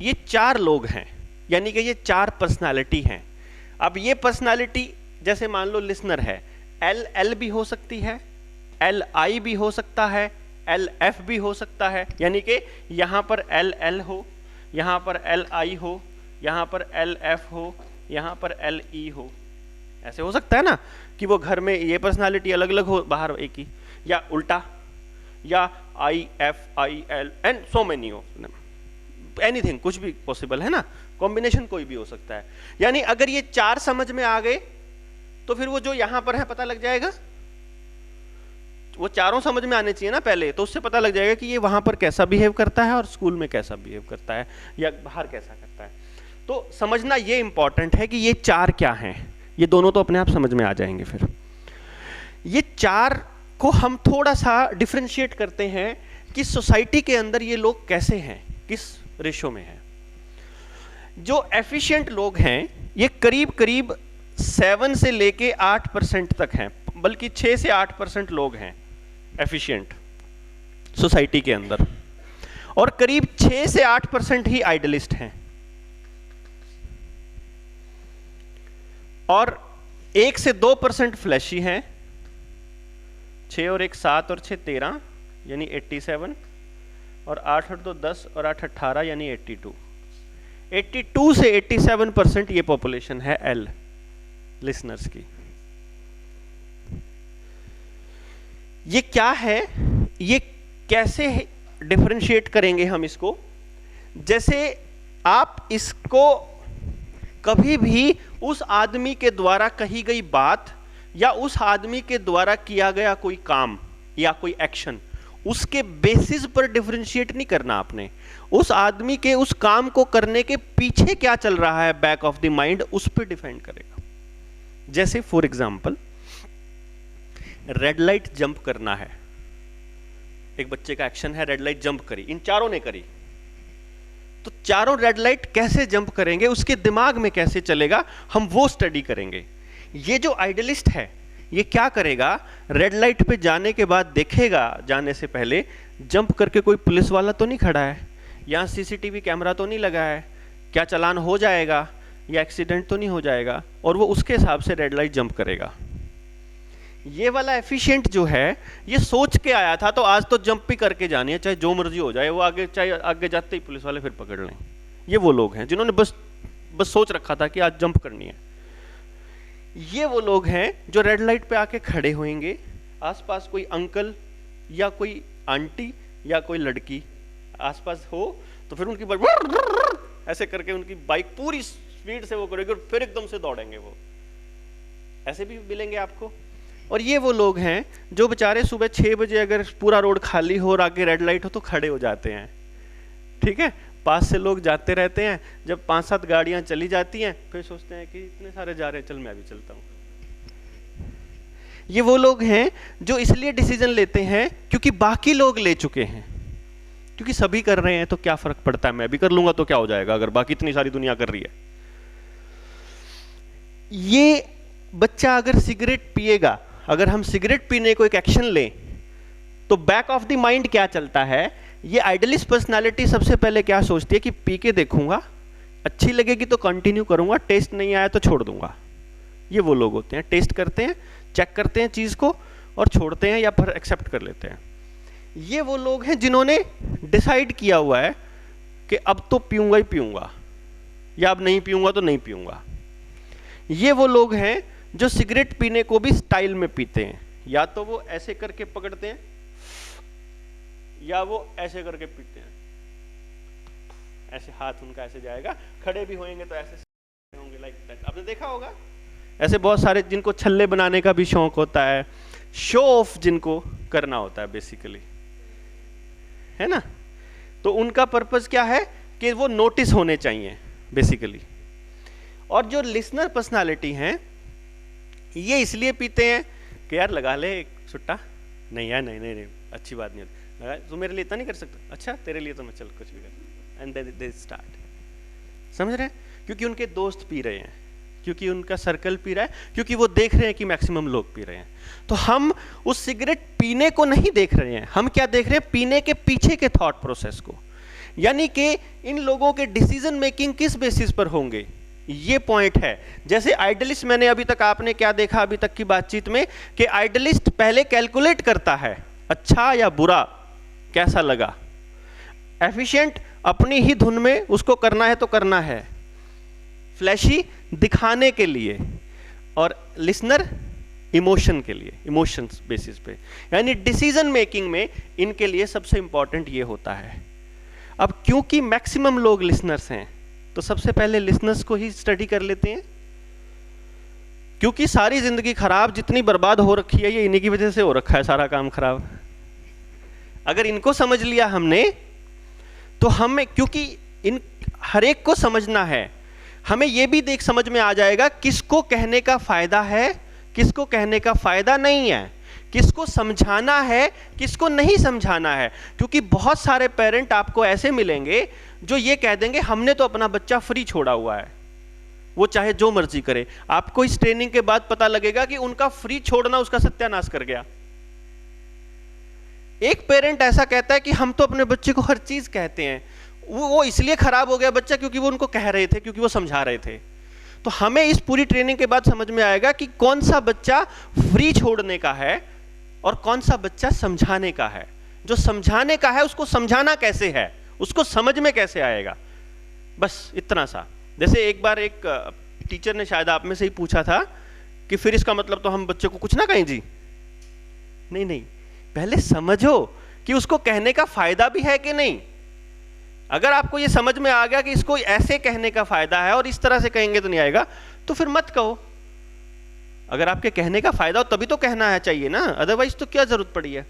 ये 4 लोग हैं, यानी कि ये 4 पर्सनालिटी हैं। अब ये पर्सनालिटी जैसे मान लो लिसनर है, LL भी हो सकती है, LI भी हो सकता है, LF भी हो सकता है, यानी कि यहां पर LL हो, यहां पर LI हो, यहां पर LF हो, यहां पर LE हो। ऐसे हो सकता है ना कि वो घर में ये पर्सनालिटी अलग अलग हो, बाहर एक ही, या उल्टा, या IFIL एंड सो मेनी हो, एनीथिंग, कुछ भी पॉसिबल है ना, कॉम्बिनेशन कोई भी हो सकता है। यानी अगर ये 4 समझ में आ गए तो फिर वो जो यहां पर है पता लग जाएगा, वो चारों समझ में आने चाहिए ना पहले, तो उससे पता लग जाएगा कि ये वहां पर कैसा बिहेव करता है और स्कूल में कैसा बिहेव करता है या बाहर कैसा करता है। तो समझना ये इंपॉर्टेंट है कि ये 4 क्या हैं। ये दोनों तो अपने आप समझ में आ जाएंगे। फिर ये 4 को हम थोड़ा सा डिफरेंशिएट करते हैं कि सोसाइटी के अंदर ये लोग कैसे हैं, किस रेशो में हैं। जो एफिशिएंट लोग हैं ये करीब करीब 7 से लेके 8% तक हैं, बल्कि 6 से 8% लोग हैं एफिशिएंट सोसाइटी के अंदर, और करीब 6 से 8% ही आइडलिस्ट हैं, और 1 से 2% फ्लैशी हैं। 6 और 1 7 और 6 13 यानी 87, और 8 और 2 10 और 8 18 यानी 82। 82 से 87% ये पॉपुलेशन है L लिसनर्स की। ये क्या है, ये कैसे डिफरेंशिएट करेंगे हम इसको। जैसे आप इसको कभी भी उस आदमी के द्वारा कही गई बात या उस आदमी के द्वारा किया गया कोई काम या कोई एक्शन, उसके बेसिस पर डिफरेंशिएट नहीं करना आपने। उस आदमी के उस काम को करने के पीछे क्या चल रहा है बैक ऑफ द माइंड, उस पर डिपेंड करेगा। जैसे for example red light jump करना है, एक बच्चे का एक्शन है, रेड लाइट जंप करी, इन चारों ने करी, तो चारों रेड लाइट कैसे जंप करेंगे, उसके दिमाग में कैसे चलेगा, हम वो स्टडी करेंगे। ये जो आइडियलिस्ट है ये क्या करेगा, रेड लाइट पे जाने के बाद देखेगा, जाने से पहले जंप करके कोई पुलिस वाला तो नहीं खड़ा है, यहाँ सीसीटीवी कैमरा तो नहीं लगा है, क्या चालान हो जाएगा या एक्सीडेंट तो नहीं हो जाएगा, और वो उसके हिसाब से रेड लाइट जंप करेगा। ये वाला एफिशिएंट जो है ये सोच के आया था, तो आज तो जंप भी करके जानी है, चाहे जो मर्जी हो जाए, वो आगे चाहे आगे जाते ही पुलिस वाले फिर पकड़ लें। ये वो लोग हैं जिन्होंने बस सोच रखा था कि आज जंप करनी है। ये वो लोग हैं जो रेड लाइट पे आके खड़े होंगे, आसपास कोई अंकल या कोई आंटी या कोई लड़की आसपास हो तो फिर उनकी ऐसे करके उनकी बाइक पूरी स्पीड से वो करेगी और फिर एकदम से दौड़ेंगे, वो ऐसे भी मिलेंगे आपको। और ये वो लोग हैं जो बेचारे सुबह 6 बजे अगर पूरा रोड खाली हो और आगे रेड लाइट हो तो खड़े हो जाते हैं, ठीक है, पास से लोग जाते रहते हैं, जब 5-7 गाड़ियां चली जाती हैं फिर सोचते हैं कि इतने सारे जा रहे हैं, चल मैं भी चलता हूँ। ये वो लोग हैं जो इसलिए डिसीजन लेते हैं क्योंकि बाकी लोग ले चुके हैं, क्योंकि सभी कर रहे हैं तो क्या फर्क पड़ता है, मैं भी कर लूंगा तो क्या हो जाएगा अगर बाकी इतनी सारी दुनिया कर रही है। ये बच्चा अगर सिगरेट पिएगा, अगर हम सिगरेट पीने को एक एक्शन लें तो बैक ऑफ द माइंड क्या चलता है, ये आइडियलिस्ट पर्सनालिटी सबसे पहले क्या सोचती है कि पी के देखूंगा, अच्छी लगेगी तो कंटिन्यू करूंगा, टेस्ट नहीं आया तो छोड़ दूंगा। ये वो लोग होते हैं, टेस्ट करते हैं, चेक करते हैं चीज को और छोड़ते हैं या फिर एक्सेप्ट कर लेते हैं। ये वो लोग हैं जिन्होंने डिसाइड किया हुआ है कि अब तो पीऊंगा ही पीऊंगा या अब नहीं पीऊंगा तो नहीं पीऊंगा। ये वो लोग हैं जो सिगरेट पीने को भी स्टाइल में पीते हैं, या तो वो ऐसे करके पकड़ते हैं या वो ऐसे करके पीते हैं, ऐसे हाथ उनका ऐसे जाएगा, खड़े भी होंगे तो ऐसे होंगे लाइक दैट। आपने देखा होगा ऐसे बहुत सारे जिनको छल्ले बनाने का भी शौक होता है, शो ऑफ जिनको करना होता है बेसिकली, है ना, तो उनका पर्पस क्या है कि वो नोटिस होने चाहिए बेसिकली। और जो लिसनर पर्सनालिटी हैं ये इसलिए पीते हैं कि यार लगा ले एक सुट्टा, नहीं यार नहीं नहीं नहीं अच्छी बात नहीं होती, लगा तू मेरे लिए इतना नहीं कर सकता, अच्छा तेरे लिए तो मैं चल कुछ भी कर, एंड दे स्टार्ट, समझ रहे हैं, क्योंकि उनके दोस्त पी रहे हैं, क्योंकि उनका सर्कल पी रहा है, क्योंकि वो देख रहे हैं कि मैक्सिमम लोग पी रहे हैं। तो हम उस सिगरेट पीने को नहीं देख रहे हैं, हम क्या देख रहे हैं, पीने के पीछे के थॉट प्रोसेस को, यानी कि इन लोगों के डिसीजन मेकिंग किस बेसिस पर होंगे, ये पॉइंट है। जैसे आइडियलिस्ट, मैंने अभी तक, आपने क्या देखा अभी तक की बातचीत में कि आइडियलिस्ट पहले कैलकुलेट करता है अच्छा या बुरा कैसा लगा, एफिशिएंट अपनी ही धुन में उसको करना है तो करना है, फ्लैशी दिखाने के लिए, और लिसनर इमोशन के लिए, इमोशंस बेसिस पे, यानी डिसीजन मेकिंग में इनके लिए सबसे इंपॉर्टेंट ये होता है। अब क्योंकि मैक्सिमम लोग लिसनर्स हैं तो सबसे पहले लिसनर्स को ही स्टडी कर लेते हैं, क्योंकि सारी जिंदगी खराब जितनी बर्बाद हो रखी है ये इन्हीं की वजह से हो रखा है, सारा काम खराब। अगर इनको समझ लिया हमने तो हमें, क्योंकि इन हर एक को समझना है, हमें यह भी देख समझ में आ जाएगा किसको कहने का फायदा है, किसको कहने का फायदा नहीं है, किसको समझाना है, किसको नहीं समझाना है। क्योंकि बहुत सारे पेरेंट आपको ऐसे मिलेंगे जो ये कह देंगे हमने तो अपना बच्चा फ्री छोड़ा हुआ है, वो चाहे जो मर्जी करे। आपको इस ट्रेनिंग के बाद पता लगेगा कि उनका फ्री छोड़ना उसका सत्यानाश कर गया। एक पेरेंट ऐसा कहता है कि हम तो अपने बच्चे को हर चीज कहते हैं, वो इसलिए खराब हो गया बच्चा क्योंकि वो उनको कह रहे थे, क्योंकि वो समझा रहे थे। तो हमें इस पूरी ट्रेनिंग के बाद समझ में आएगा कि कौन सा बच्चा फ्री छोड़ने का है और कौन सा बच्चा समझाने का है। जो समझाने का है उसको समझाना कैसे है, उसको समझ में कैसे आएगा, बस इतना सा। जैसे एक बार एक टीचर ने शायद आप में से ही पूछा था कि फिर इसका मतलब तो हम बच्चे को कुछ ना कहें जी। नहीं नहीं, पहले समझो कि उसको कहने का फायदा भी है कि नहीं। अगर आपको ये समझ में आ गया कि इसको ऐसे कहने का फायदा है और इस तरह से कहेंगे तो नहीं आएगा, तो फिर मत कहो। अगर आपके कहने का फायदा हो तभी तो कहना है चाहिए ना, अदरवाइज तो क्या जरूरत पड़ी है।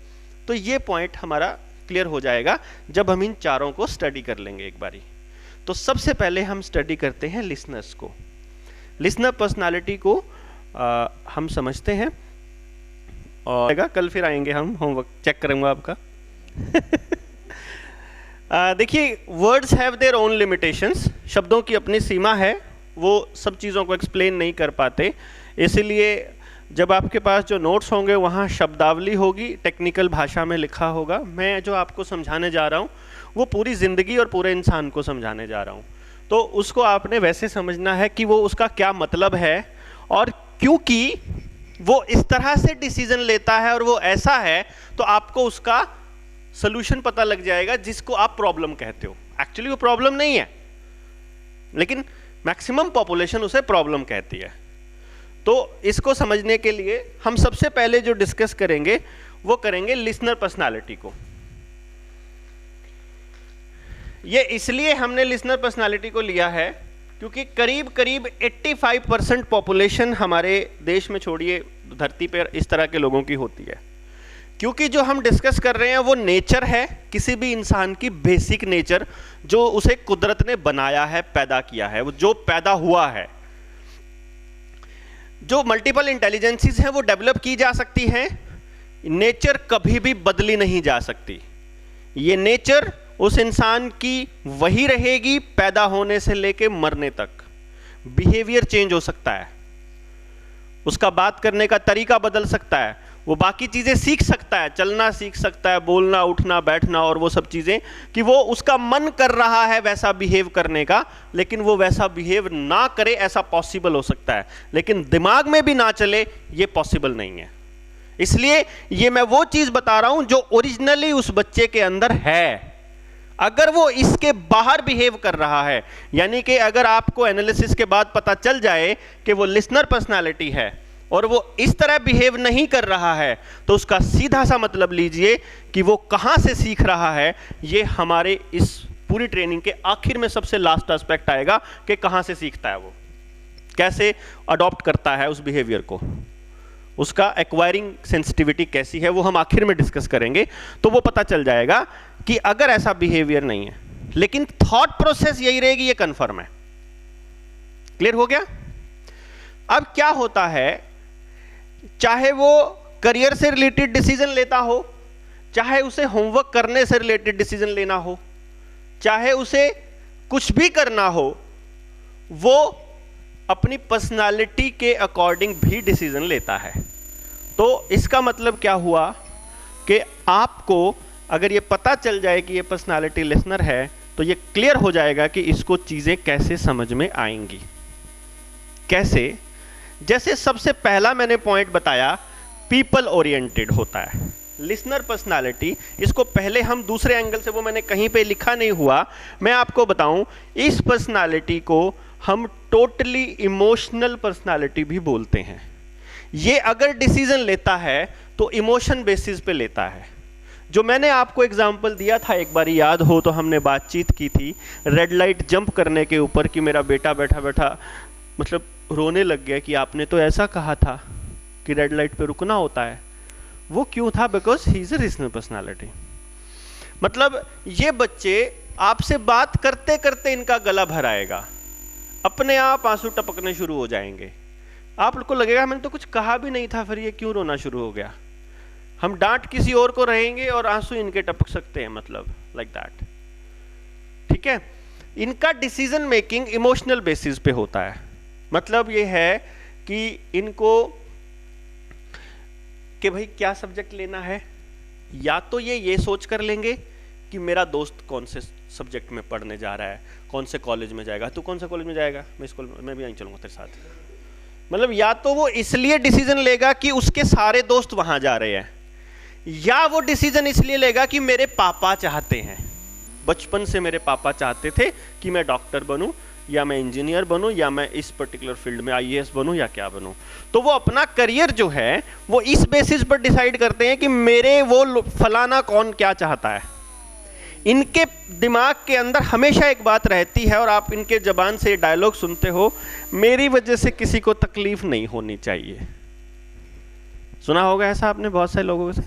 तो ये पॉइंट हमारा क्लियर हो जाएगा जब हम इन चारों को स्टडी कर लेंगे एक बारी। तो सबसे पहले हम स्टडी करते हैं लिसनर्स को, लिसनर पर्सनालिटी को हम समझते हैं। और कल फिर आएंगे हम, होमवर्क चेक करूंगा आपका, देखिए, words have their own limitations, शब्दों की अपनी सीमा है, वो सब चीज़ों को एक्सप्लेन नहीं कर पाते। इसलिए जब आपके पास जो नोट्स होंगे वहाँ शब्दावली होगी, टेक्निकल भाषा में लिखा होगा। मैं जो आपको समझाने जा रहा हूँ वो पूरी ज़िंदगी और पूरे इंसान को समझाने जा रहा हूँ, तो उसको आपने वैसे समझना है कि वो उसका क्या मतलब है, और क्योंकि वो इस तरह से डिसीजन लेता है और वो ऐसा है, तो आपको उसका सोल्यूशन पता लग जाएगा जिसको आप प्रॉब्लम कहते हो। एक्चुअली वो प्रॉब्लम नहीं है, लेकिन मैक्सिमम पॉपुलेशन उसे प्रॉब्लम कहती है। तो इसको समझने के लिए हम सबसे पहले जो डिस्कस करेंगे वो करेंगे लिसनर पर्सनालिटी को। ये इसलिए हमने लिसनर पर्सनालिटी को लिया है क्योंकि करीब करीब 85% पॉपुलेशन हमारे देश में, छोड़िए धरती पर, इस तरह के लोगों की होती है। क्योंकि जो हम डिस्कस कर रहे हैं वो नेचर है, किसी भी इंसान की बेसिक नेचर, जो उसे कुदरत ने बनाया है, पैदा किया है, वो जो पैदा हुआ है। जो मल्टीपल इंटेलिजेंसीज हैं वो डेवलप की जा सकती हैं, नेचर कभी भी बदली नहीं जा सकती। ये नेचर उस इंसान की वही रहेगी पैदा होने से लेके मरने तक। बिहेवियर चेंज हो सकता है, उसका बात करने का तरीका बदल सकता है, वो बाकी चीजें सीख सकता है, चलना सीख सकता है, बोलना, उठना, बैठना और वो सब चीजें, कि वो उसका मन कर रहा है वैसा बिहेव करने का, लेकिन वो वैसा बिहेव ना करे, ऐसा पॉसिबल हो सकता है। लेकिन दिमाग में भी ना चले, ये पॉसिबल नहीं है। इसलिए ये मैं वो चीज बता रहा हूं जो ओरिजिनली उस बच्चे के अंदर है। अगर वो इसके बाहर बिहेव कर रहा है, यानी कि अगर आपको एनालिसिस के बाद पता चल जाए कि वो लिसनर पर्सनालिटी है और वो इस तरह बिहेव नहीं कर रहा है, तो उसका सीधा सा मतलब लीजिए कि वो कहां से सीख रहा है। ये हमारे इस पूरी ट्रेनिंग के आखिर में सबसे लास्ट एस्पेक्ट आएगा कि कहां से सीखता है, वो कैसे अडॉप्ट करता है उस बिहेवियर को, उसका एक्वायरिंग सेंसिटिविटी कैसी है, वो हम आखिर में डिस्कस करेंगे। तो वो पता चल जाएगा कि अगर ऐसा बिहेवियर नहीं है, लेकिन थॉट प्रोसेस यही रहेगी, ये कंफर्म है। क्लियर हो गया? अब क्या होता है, चाहे वो करियर से रिलेटेड डिसीजन लेता हो, चाहे उसे होमवर्क करने से रिलेटेड डिसीजन लेना हो, चाहे उसे कुछ भी करना हो, वो अपनी पर्सनालिटी के अकॉर्डिंग भी डिसीजन लेता है। तो इसका मतलब क्या हुआ कि आपको अगर ये पता चल जाए कि ये पर्सनालिटी लिसनर है, तो ये क्लियर हो जाएगा कि इसको चीजें कैसे समझ में आएंगी। कैसे? जैसे सबसे पहला मैंने पॉइंट बताया, पीपल ओरिएंटेड होता है लिसनर पर्सनालिटी। इसको पहले हम दूसरे एंगल से, वो मैंने कहीं पे लिखा नहीं हुआ, मैं आपको बताऊं, इस पर्सनालिटी को हम टोटली इमोशनल पर्सनालिटी भी बोलते हैं। ये अगर डिसीजन लेता है तो इमोशन बेसिस पे लेता है। जो मैंने आपको एग्जाम्पल दिया था, एक बार याद हो तो हमने बातचीत की थी रेड लाइट जंप करने के ऊपर, कि मेरा बेटा बैठा बैठा मतलब रोने लग गया कि आपने तो ऐसा कहा था कि रेड लाइट पे रुकना होता है। वो क्यों था? Because he is a listener personality. मतलब ये बच्चे आपसे बात करते करते इनका गला भर आएगा, अपने आप आंसू टपकने शुरू हो जाएंगे। आपको लगेगा मैंने तो कुछ कहा भी नहीं था, फिर ये क्यों रोना शुरू हो गया। हम डांट किसी और को रहेंगे और आंसू इनके टपक सकते हैं, मतलब लाइक दैट। ठीक है? इनका डिसीजन मेकिंग इमोशनल बेसिस पे होता है। मतलब ये है कि इनको कि भाई क्या सब्जेक्ट लेना है, या तो ये सोच कर लेंगे कि मेरा दोस्त कौन से सब्जेक्ट में पढ़ने जा रहा है, कौन से कॉलेज में जाएगा। तू कौन से कॉलेज में जाएगा? मैं स्कूल में, मैं भी यहीं चलूंगा तेरे साथ। मतलब या तो वो इसलिए डिसीजन लेगा कि उसके सारे दोस्त वहां जा रहे हैं, या वो डिसीजन इसलिए लेगा कि मेरे पापा चाहते हैं, बचपन से मेरे पापा चाहते थे कि मैं डॉक्टर बनूं, या मैं इंजीनियर बनूं, या मैं इस पर्टिकुलर फील्ड में आईएएस बनूं, या क्या बनूं। तो वो अपना करियर जो है वो इस बेसिस पर डिसाइड करते हैं कि मेरे वो फलाना कौन क्या चाहता है। इनके दिमाग के अंदर हमेशा एक बात रहती है, और आप इनके जबान से डायलॉग सुनते हो, मेरी वजह से किसी को तकलीफ नहीं होनी चाहिए। सुना होगा ऐसा आपने बहुत सारे लोगों से,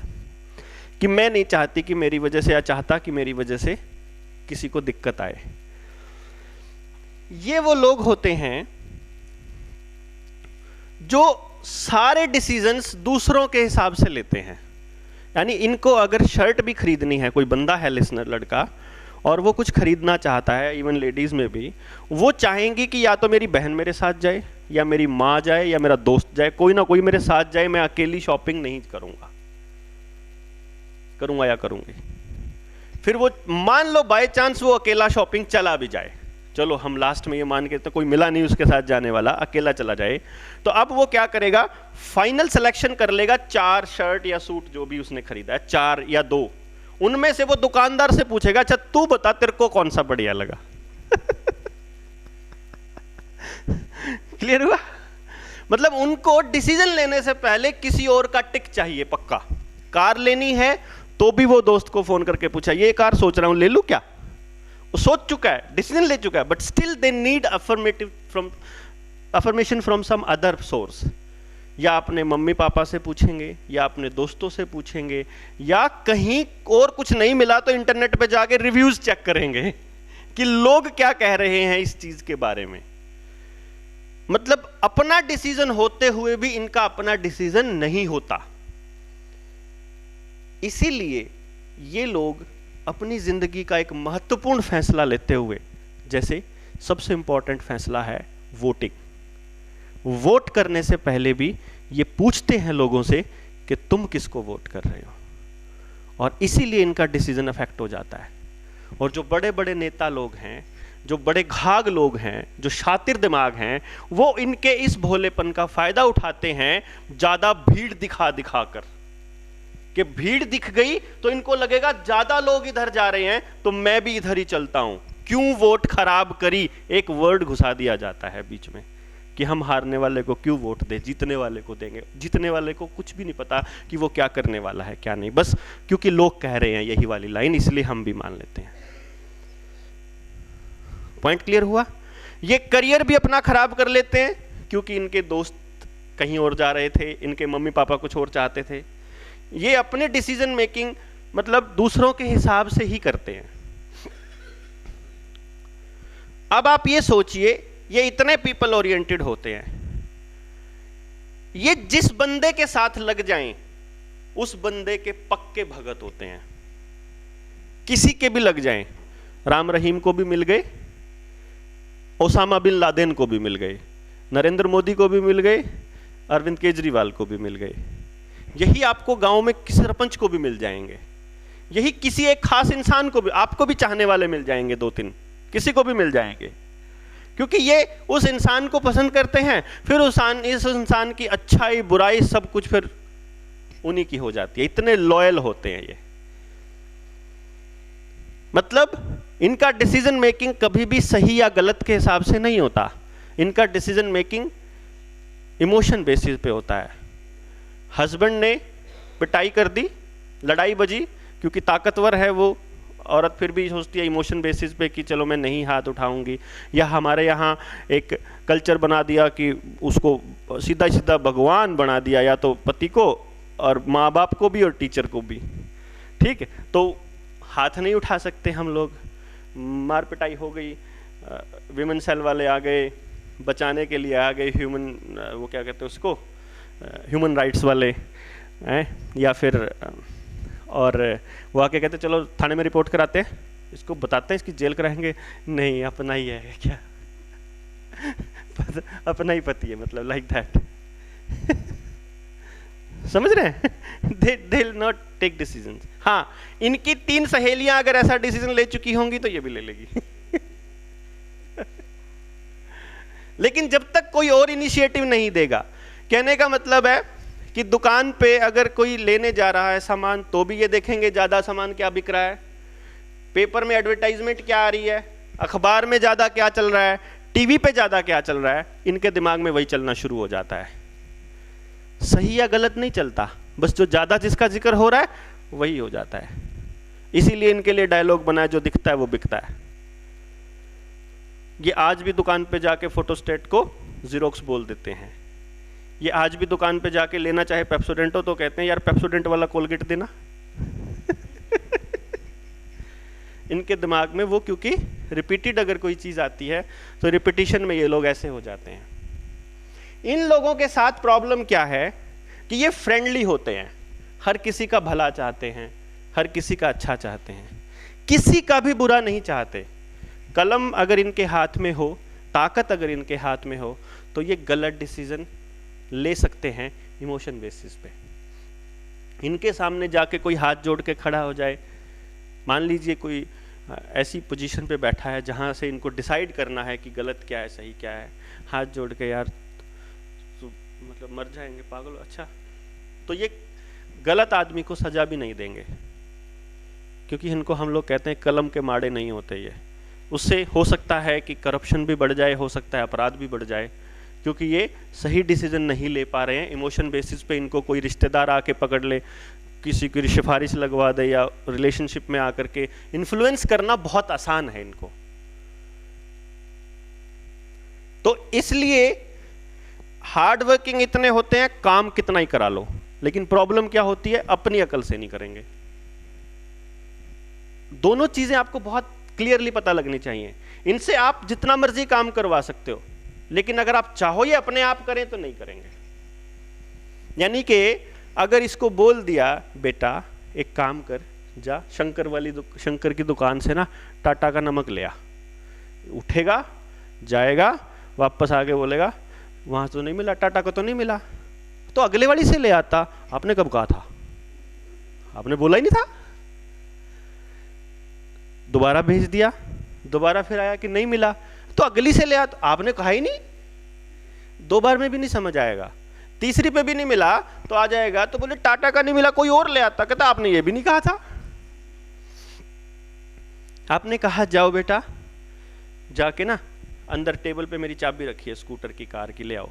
कि मैं नहीं चाहती कि मेरी वजह से, या चाहता कि मेरी वजह से किसी को दिक्कत आए। ये वो लोग होते हैं जो सारे डिसीजंस दूसरों के हिसाब से लेते हैं। यानी इनको अगर शर्ट भी खरीदनी है, कोई बंदा है लिसनर लड़का और वो कुछ खरीदना चाहता है, इवन लेडीज में भी, वो चाहेंगी कि या तो मेरी बहन मेरे साथ जाए, या मेरी माँ जाए, या मेरा दोस्त जाए, कोई ना कोई मेरे साथ जाए, मैं अकेली शॉपिंग नहीं करूंगा या करूंगी। फिर वो मान लो बाय चांस वो अकेला शॉपिंग चला भी जाए, चलो हम लास्ट में ये मान के तो कोई मिला नहीं उसके साथ जाने वाला, अकेला चला जाए, तो अब वो क्या करेगा, फाइनल सिलेक्शन कर लेगा 4 शर्ट या सूट जो भी उसने खरीदा है, 4 या 2, उनमें से वो दुकानदार से पूछेगा अच्छा तू बता तेरे को कौन सा बढ़िया लगा। क्लियर हुआ? मतलब उनको डिसीजन लेने से पहले किसी और का टिक चाहिए पक्का। कार लेनी है तो भी वो दोस्त को फोन करके पूछा ये कार सोच रहा हूं ले लूं क्या, वो सोच चुका है, डिसीजन ले चुका है, but still they need affirmation from some other source. या अपने मम्मी पापा से पूछेंगे, या अपने दोस्तों से पूछेंगे, या कहीं और कुछ नहीं मिला तो इंटरनेट पे जाके रिव्यूज चेक करेंगे कि लोग क्या कह रहे हैं इस चीज के बारे में। मतलब अपना डिसीजन होते हुए भी इनका अपना डिसीजन नहीं होता। इसीलिए ये लोग अपनी जिंदगी का एक महत्वपूर्ण फैसला लेते हुए, जैसे सबसे इंपॉर्टेंट फैसला है वोटिंग, वोट करने से पहले भी ये पूछते हैं लोगों से कि तुम किसको वोट कर रहे हो, और इसीलिए इनका डिसीजन अफेक्ट हो जाता है। और जो बड़े बड़े नेता लोग हैं, जो बड़े घाग लोग हैं, जो शातिर दिमाग हैं, वो इनके इस भोलेपन का फायदा उठाते हैं ज्यादा भीड़ दिखा दिखा कर, कि भीड़ दिख गई तो इनको लगेगा ज्यादा लोग इधर जा रहे हैं तो मैं भी इधर ही चलता हूं, क्यों वोट खराब करी, एक वर्ड घुसा दिया जाता है बीच में कि हम हारने वाले को क्यों वोट दें, जीतने वाले को देंगे। जीतने वाले को कुछ भी नहीं पता कि वो क्या करने वाला है क्या नहीं, बस क्योंकि लोग कह रहे हैं यही वाली लाइन, इसलिए हम भी मान लेते हैं। पॉइंट क्लियर हुआ? ये करियर भी अपना खराब कर लेते हैं क्योंकि इनके दोस्त कहीं और जा रहे थे, इनके मम्मी पापा कुछ और चाहते थे। ये अपने डिसीजन मेकिंग मतलब दूसरों के हिसाब से ही करते हैं। अब आप ये सोचिए, ये इतने पीपल ओरिएंटेड होते हैं, ये जिस बंदे के साथ लग जाएं उस बंदे के पक्के भगत होते हैं। किसी के भी लग जाएं, राम रहीम को भी मिल गए, ओसामा बिन लादेन को भी मिल गए, नरेंद्र मोदी को भी मिल गए, अरविंद केजरीवाल को भी मिल गए, यही आपको गांव में किसी सरपंच को भी मिल जाएंगे, यही किसी एक खास इंसान को भी, आपको भी चाहने वाले मिल जाएंगे 2-3, किसी को भी मिल जाएंगे, क्योंकि ये उस इंसान को पसंद करते हैं। फिर इस इंसान की अच्छाई बुराई सब कुछ फिर उन्हीं की हो जाती है, इतने लॉयल होते हैं ये। मतलब इनका डिसीजन मेकिंग कभी भी सही या गलत के हिसाब से नहीं होता, इनका डिसीजन मेकिंग इमोशन बेसिस पे होता है। हस्बैंड ने पिटाई कर दी, लड़ाई बजी, क्योंकि ताकतवर है वो औरत, फिर भी सोचती है इमोशन बेसिस पे कि चलो मैं नहीं हाथ उठाऊंगी। या हमारे यहाँ एक कल्चर बना दिया कि उसको सीधा सीधा भगवान बना दिया, या तो पति को और माँ बाप को भी और टीचर को भी, ठीक है, तो हाथ नहीं उठा सकते हम लोग, मार पिटाई हो गई, विमेन सेल वाले आ गए, बचाने के लिए आ गए, वो क्या कहते हैं उसको, ह्यूमन राइट्स वाले हैं, या फिर और वो आके कहते चलो थाने में रिपोर्ट कराते हैं, इसको बताते हैं इसकी जेल कराएंगे, नहीं अपना ही है क्या, अपना ही पति है, मतलब लाइक दैट। समझ रहे हैं? they will not take decisions। हाँ, इनकी 3 सहेलियां अगर ऐसा डिसीजन ले चुकी होंगी तो ये भी ले लेगी। लेकिन जब तक कोई और इनिशिएटिव नहीं देगा, कहने का मतलब है कि दुकान पे अगर कोई लेने जा रहा है सामान तो भी ये देखेंगे ज्यादा सामान क्या बिक रहा है, पेपर में एडवर्टाइजमेंट क्या आ रही है, अखबार में ज्यादा क्या चल रहा है, टीवी पे ज्यादा क्या चल रहा है, इनके दिमाग में वही चलना शुरू हो जाता है। सही या गलत नहीं चलता, बस जो ज्यादा जिसका जिक्र हो रहा है वही हो जाता है। इसीलिए इनके लिए डायलॉग बना है, जो दिखता है वो बिकता है। ये आज भी दुकान पे जाके फोटोस्टेट को जीरोक्स बोल देते हैं, ये आज भी दुकान पे जाके लेना चाहे पेप्सोडेंट हो तो कहते हैं यार पेप्सोडेंट वाला कोलगेट देना। इनके दिमाग में वो, क्योंकि रिपीटेड अगर कोई चीज आती है तो रिपीटिशन में ये लोग ऐसे हो जाते हैं। इन लोगों के साथ प्रॉब्लम क्या है कि ये फ्रेंडली होते हैं, हर किसी का भला चाहते हैं, हर किसी का अच्छा चाहते हैं, किसी का भी बुरा नहीं चाहते। कलम अगर इनके हाथ में हो, ताकत अगर इनके हाथ में हो, तो ये गलत डिसीजन ले सकते हैं इमोशन बेसिस पे। इनके सामने जाके कोई हाथ जोड़ के खड़ा हो जाए, मान लीजिए कोई ऐसी पोजीशन पे बैठा है जहाँ से इनको डिसाइड करना है कि गलत क्या है सही क्या है, हाथ जोड़ के यार तो मतलब मर जाएंगे पागल, अच्छा, तो ये गलत आदमी को सजा भी नहीं देंगे, क्योंकि इनको हम लोग कहते हैं कलम के माड़े नहीं होते। ये उससे हो सकता है कि करप्शन भी बढ़ जाए, हो सकता है अपराध भी बढ़ जाए, क्योंकि ये सही डिसीजन नहीं ले पा रहे हैं। इमोशन बेसिस पे इनको कोई रिश्तेदार आके पकड़ ले, किसी की सिफारिश लगवा दे, या रिलेशनशिप में आकर के इन्फ्लुएंस करना बहुत आसान है इनको। तो इसलिए हार्ड वर्किंग इतने होते हैं, काम कितना ही करा लो, लेकिन प्रॉब्लम क्या होती है, अपनी अकल से नहीं करेंगे। दोनों चीजें आपको बहुत क्लियरली पता लगनी चाहिए। इनसे आप जितना मर्जी काम करवा सकते हो, लेकिन अगर आप चाहो ये अपने आप करें तो नहीं करेंगे। यानी कि अगर इसको बोल दिया बेटा एक काम कर, जा शंकर की दुकान से ना टाटा का नमक ले आ, उठेगा जाएगा वापस आके बोलेगा वहां तो नहीं मिला, टाटा को तो नहीं मिला, तो अगले वाली से ले आता। आपने कब कहा था? आपने बोला ही नहीं था। दोबारा भेज दिया, दोबारा फिर आया कि नहीं मिला, तो अगली से ले आ, तो आपने कहा ही नहीं। दो बार में भी नहीं समझ आएगा, तीसरी पे भी नहीं मिला तो आ जाएगा, तो बोले टाटा का नहीं मिला कोई और ले आता, कहता आपने ये भी नहीं कहा था। आपने कहा जाओ बेटा, जाके ना अंदर टेबल पे मेरी चाबी रखी है स्कूटर की, कार की, ले आओ।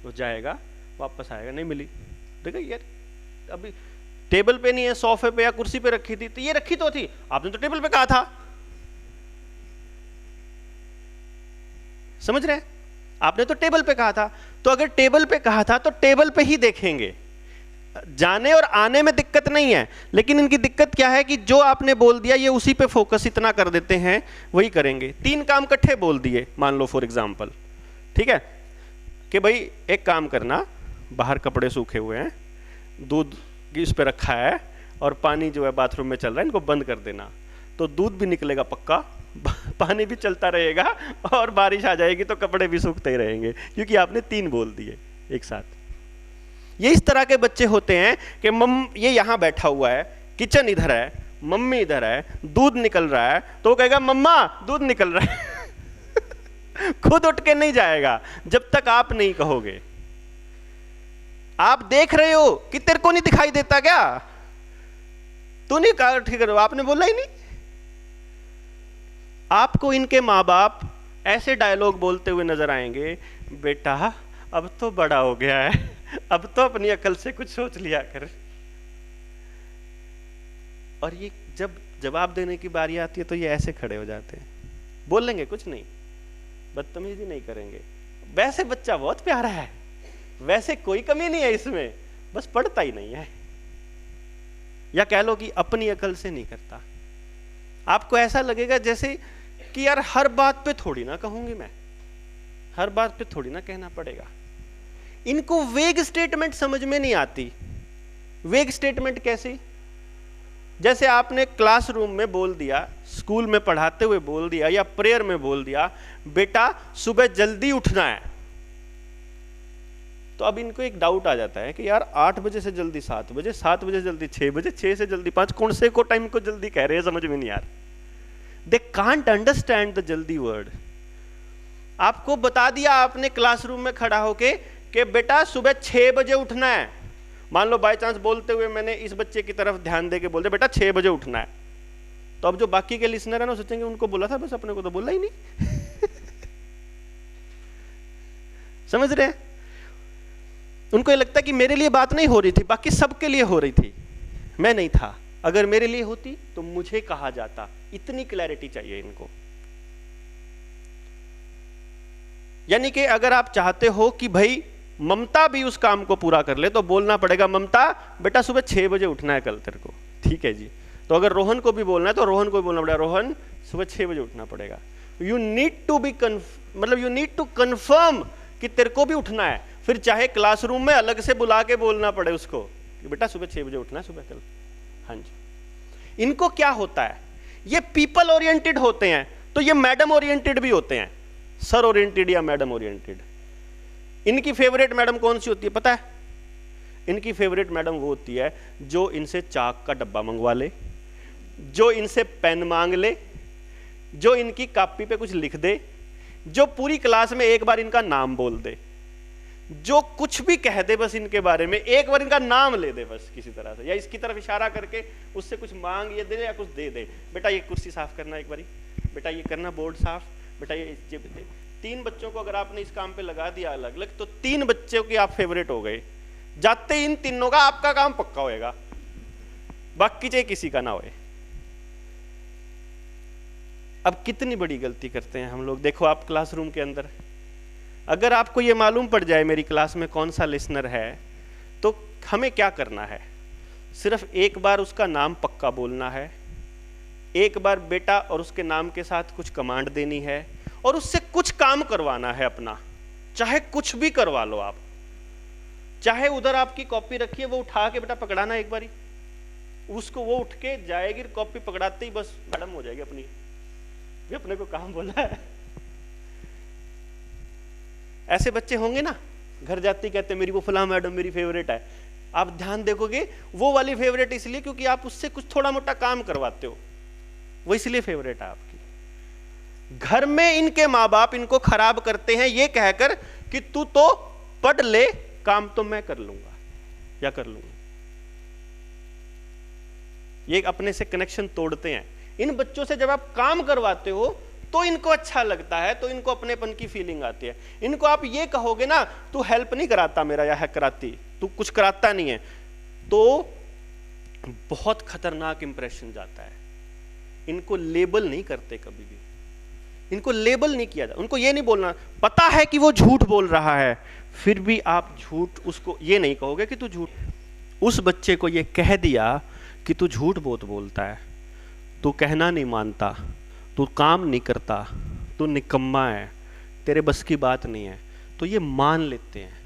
वो जाएगा वापस आएगा, नहीं मिली, देखा यार अभी टेबल पे नहीं है, सोफे पे या कुर्सी पे रखी थी, तो ये रखी तो थी, आपने तो टेबल पे कहा था। समझ रहे हैं? आपने तो टेबल पे कहा था, तो अगर टेबल पे कहा था तो टेबल पे ही देखेंगे। जाने और आने में दिक्कत नहीं है, लेकिन इनकी दिक्कत क्या है कि जो आपने बोल दिया ये उसी पे फोकस इतना कर देते हैं, वही करेंगे। तीन काम इकट्ठे बोल दिए, मान लो फॉर एग्जांपल, ठीक है, कि भाई एक काम करना, बाहर कपड़े सूखे हुए हैं, दूध इस पे रखा है और पानी जो है बाथरूम में चल रहा है, इनको बंद कर देना, तो दूध भी निकलेगा पक्का, पानी भी चलता रहेगा और बारिश आ जाएगी तो कपड़े भी सूखते ही रहेंगे, क्योंकि आपने तीन बोल दिए एक साथ। ये इस तरह के बच्चे होते हैं कि ये यहां बैठा हुआ है, किचन इधर है, मम्मी इधर है, दूध निकल रहा है, तो वो कहेगा मम्मा दूध निकल रहा है खुद उठ के नहीं जाएगा जब तक आप नहीं कहोगे। आप देख रहे हो कि तेरे को नहीं दिखाई देता क्या? तू नहीं कहा ठीक है, आपने बोला ही नहीं। आपको इनके माँ बाप ऐसे डायलॉग बोलते हुए नजर आएंगे, बेटा अब तो बड़ा हो गया है, अब तो अपनी अकल से कुछ सोच लिया कर। और ये जब जवाब देने की बारी आती है तो ये ऐसे खड़े हो जाते हैं, बोलेंगे कुछ नहीं, बदतमीजी नहीं करेंगे। वैसे बच्चा बहुत प्यारा है, वैसे कोई कमी नहीं है इसमें, बस पढ़ता ही नहीं है, या कह लो कि अपनी अकल से नहीं करता। आपको ऐसा लगेगा जैसे कि यार हर बात पे थोड़ी ना कहूंगी मैं, हर बात पे थोड़ी ना कहना पड़ेगा। इनको वेग स्टेटमेंट समझ में नहीं आती। वेग स्टेटमेंट कैसी? जैसे आपने क्लासरूम में बोल दिया, स्कूल में पढ़ाते हुए बोल दिया, या प्रेयर में बोल दिया, बेटा सुबह जल्दी उठना है, तो अब इनको एक डाउट आ जाता है कि यार 8 बजे से जल्दी 7 बजे, 7 बजे जल्दी 6 बजे, 6 से जल्दी 5, कौन से को टाइम को जल्दी कह रहे हैं, समझ में नहीं यार। दे कांट अंडरस्टैंड द जल्दी वर्ड। आपको बता दिया आपने क्लासरूम में खड़ा होके कि बेटा सुबह 6 बजे उठना है, मान लो बाय चांस बोलते हुए मैंने इस बच्चे की तरफ ध्यान दे के बोल दिया बेटा 6 बजे उठना है, तो अब जो बाकी के लिसनर है ना सोचेंगे उनको बोला था बस, अपने को तो बोला ही नहीं समझ रहे हैं? उनको ये लगता है कि मेरे लिए बात नहीं हो रही थी, बाकी सबके लिए हो रही थी, मैं नहीं था, अगर मेरे लिए होती तो मुझे कहा जाता। इतनी क्लैरिटी चाहिए इनको। यानी कि अगर आप चाहते हो कि भाई ममता भी उस काम को पूरा कर ले, तो बोलना पड़ेगा ममता बेटा सुबह 6 बजे उठना है कल तेरे को, ठीक है जी। तो अगर रोहन को भी बोलना है तो रोहन को भी बोलना पड़ेगा, रोहन सुबह 6 बजे उठना पड़ेगा। यू नीड टू बी मतलब यू नीड टू कन्फर्म कि तेरे को भी उठना है, फिर चाहे क्लासरूम में अलग से बुला के बोलना पड़े उसको कि बेटा सुबह 6 बजे उठना है सुबह कल। हाँ जी। इनको क्या होता है, ये पीपल ओरिएंटेड होते हैं, तो ये मैडम ओरिएंटेड भी होते हैं, सर ओरिएंटेड या मैडम ओरिएंटेड। इनकी फेवरेट मैडम कौन सी होती है पता है? इनकी फेवरेट मैडम वो होती है जो इनसे चाक का डब्बा मंगवा ले, जो इनसे पेन मांग ले, जो इनकी कॉपी पे कुछ लिख दे, जो पूरी क्लास में एक बार इनका नाम बोल दे, जो कुछ भी कह दे बस इनके बारे में, एक बार इनका नाम ले दे बस किसी तरह से, या इसकी तरफ इशारा करके उससे कुछ मांग ये दे या कुछ दे दे, बेटा ये कुर्सी साफ करना एक बारी, बेटा ये करना बोर्ड साफ, बेटा ये 3 बच्चों को अगर आपने इस काम पे लगा दिया अलग अलग, तो 3 बच्चों की आप फेवरेट हो गए। जाते इन तीनों का आपका काम पक्का होएगा, बाकी चाहे किसी का ना होए। अब कितनी बड़ी गलती करते हैं हम लोग। देखो आप क्लासरूम के अंदर, अगर आपको ये मालूम पड़ जाए मेरी क्लास में कौन सा लिसनर है, तो हमें क्या करना है? सिर्फ एक बार उसका नाम पक्का बोलना है, एक बार बेटा और उसके नाम के साथ कुछ कमांड देनी है, और उससे कुछ काम करवाना है अपना, चाहे कुछ भी करवा लो आप। चाहे उधर आपकी कॉपी रखी है, वो उठा के बेटा पकड़ाना एक बारी, उसको वो उठ के जाएगी, कॉपी पकड़ाते ही बस मैडम हो जाएगी अपनी, भी अपने को काम बोला है। ऐसे बच्चे होंगे ना, घर जाते ही कहते मेरी वो फलां मैडम मेरी फेवरेट है। आप ध्यान देखोगे वो वाली फेवरेट इसलिए क्योंकि आप उससे कुछ थोड़ा मोटा काम करवाते हो, वो इसलिए फेवरेट है आपकी। घर में इनके माँ बाप इनको खराब करते हैं ये कहकर कि तू तो पढ़ ले, काम तो मैं कर लूंगा या कर लूंगा। ये अपने से कनेक्शन तोड़ते हैं। इन बच्चों से जब आप काम करवाते हो तो इनको अच्छा लगता है, तो इनको अपनेपन की फीलिंग आती है। इनको आप ये कहोगे ना तू हेल्प नहीं कराता मेरा या है कराती, तू कुछ कराता नहीं है, तो बहुत खतरनाक इंप्रेशन जाता है। इनको लेबल नहीं करते कभी भी, इनको लेबल नहीं किया जाता। उनको ये नहीं बोलना, पता है कि वो झूठ बोल रहा है, फिर भी आप झूठ उसको ये नहीं कहोगे कि तू झूठ। उस बच्चे को ये कह दिया कि तू झूठ बहुत बोलता है, तू कहना नहीं मानता, तू काम नहीं करता, तू निकम्मा है, तेरे बस की बात नहीं है, तो ये मान लेते हैं।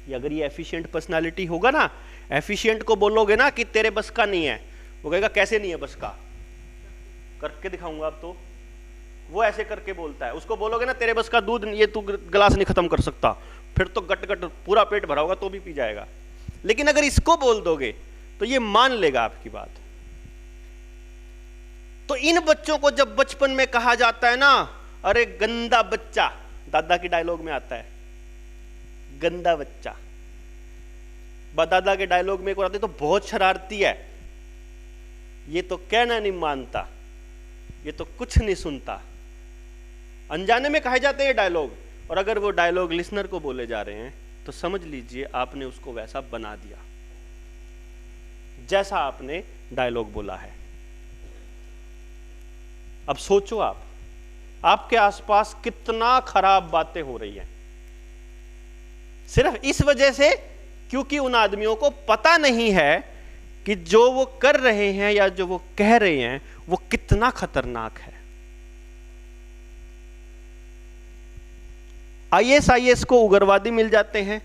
ये अगर ये एफिशिएंट पर्सनालिटी होगा ना, एफिशिएंट को बोलोगे ना कि तेरे बस का नहीं है, वो कहेगा कैसे नहीं है बस का, करके दिखाऊंगा अब तो। वो ऐसे करके बोलता है। उसको बोलोगे ना तेरे बस का दूध ये तू गिलास नहीं खत्म कर सकता, फिर तो गट गट पूरा पेट भरा होगा तो भी पी जाएगा। लेकिन अगर इसको बोल दोगे तो ये मान लेगा आपकी बात। तो इन बच्चों को जब बचपन में कहा जाता है ना, अरे गंदा बच्चा, दादा की डायलॉग में आता है गंदा बच्चा, दादा के डायलॉग में एक और आते तो बहुत शरारती है, ये तो कहना नहीं मानता, ये तो कुछ नहीं सुनता, अनजाने में कहे जाते हैं डायलॉग। और अगर वो डायलॉग लिसनर को बोले जा रहे हैं तो समझ लीजिए आपने उसको वैसा बना दिया जैसा आपने डायलॉग बोला है। अब सोचो आप, आपके आसपास कितना खराब बातें हो रही हैं सिर्फ इस वजह से क्योंकि उन आदमियों को पता नहीं है कि जो वो कर रहे हैं या जो वो कह रहे हैं वो कितना खतरनाक है। ISIS को उग्रवादी मिल जाते हैं,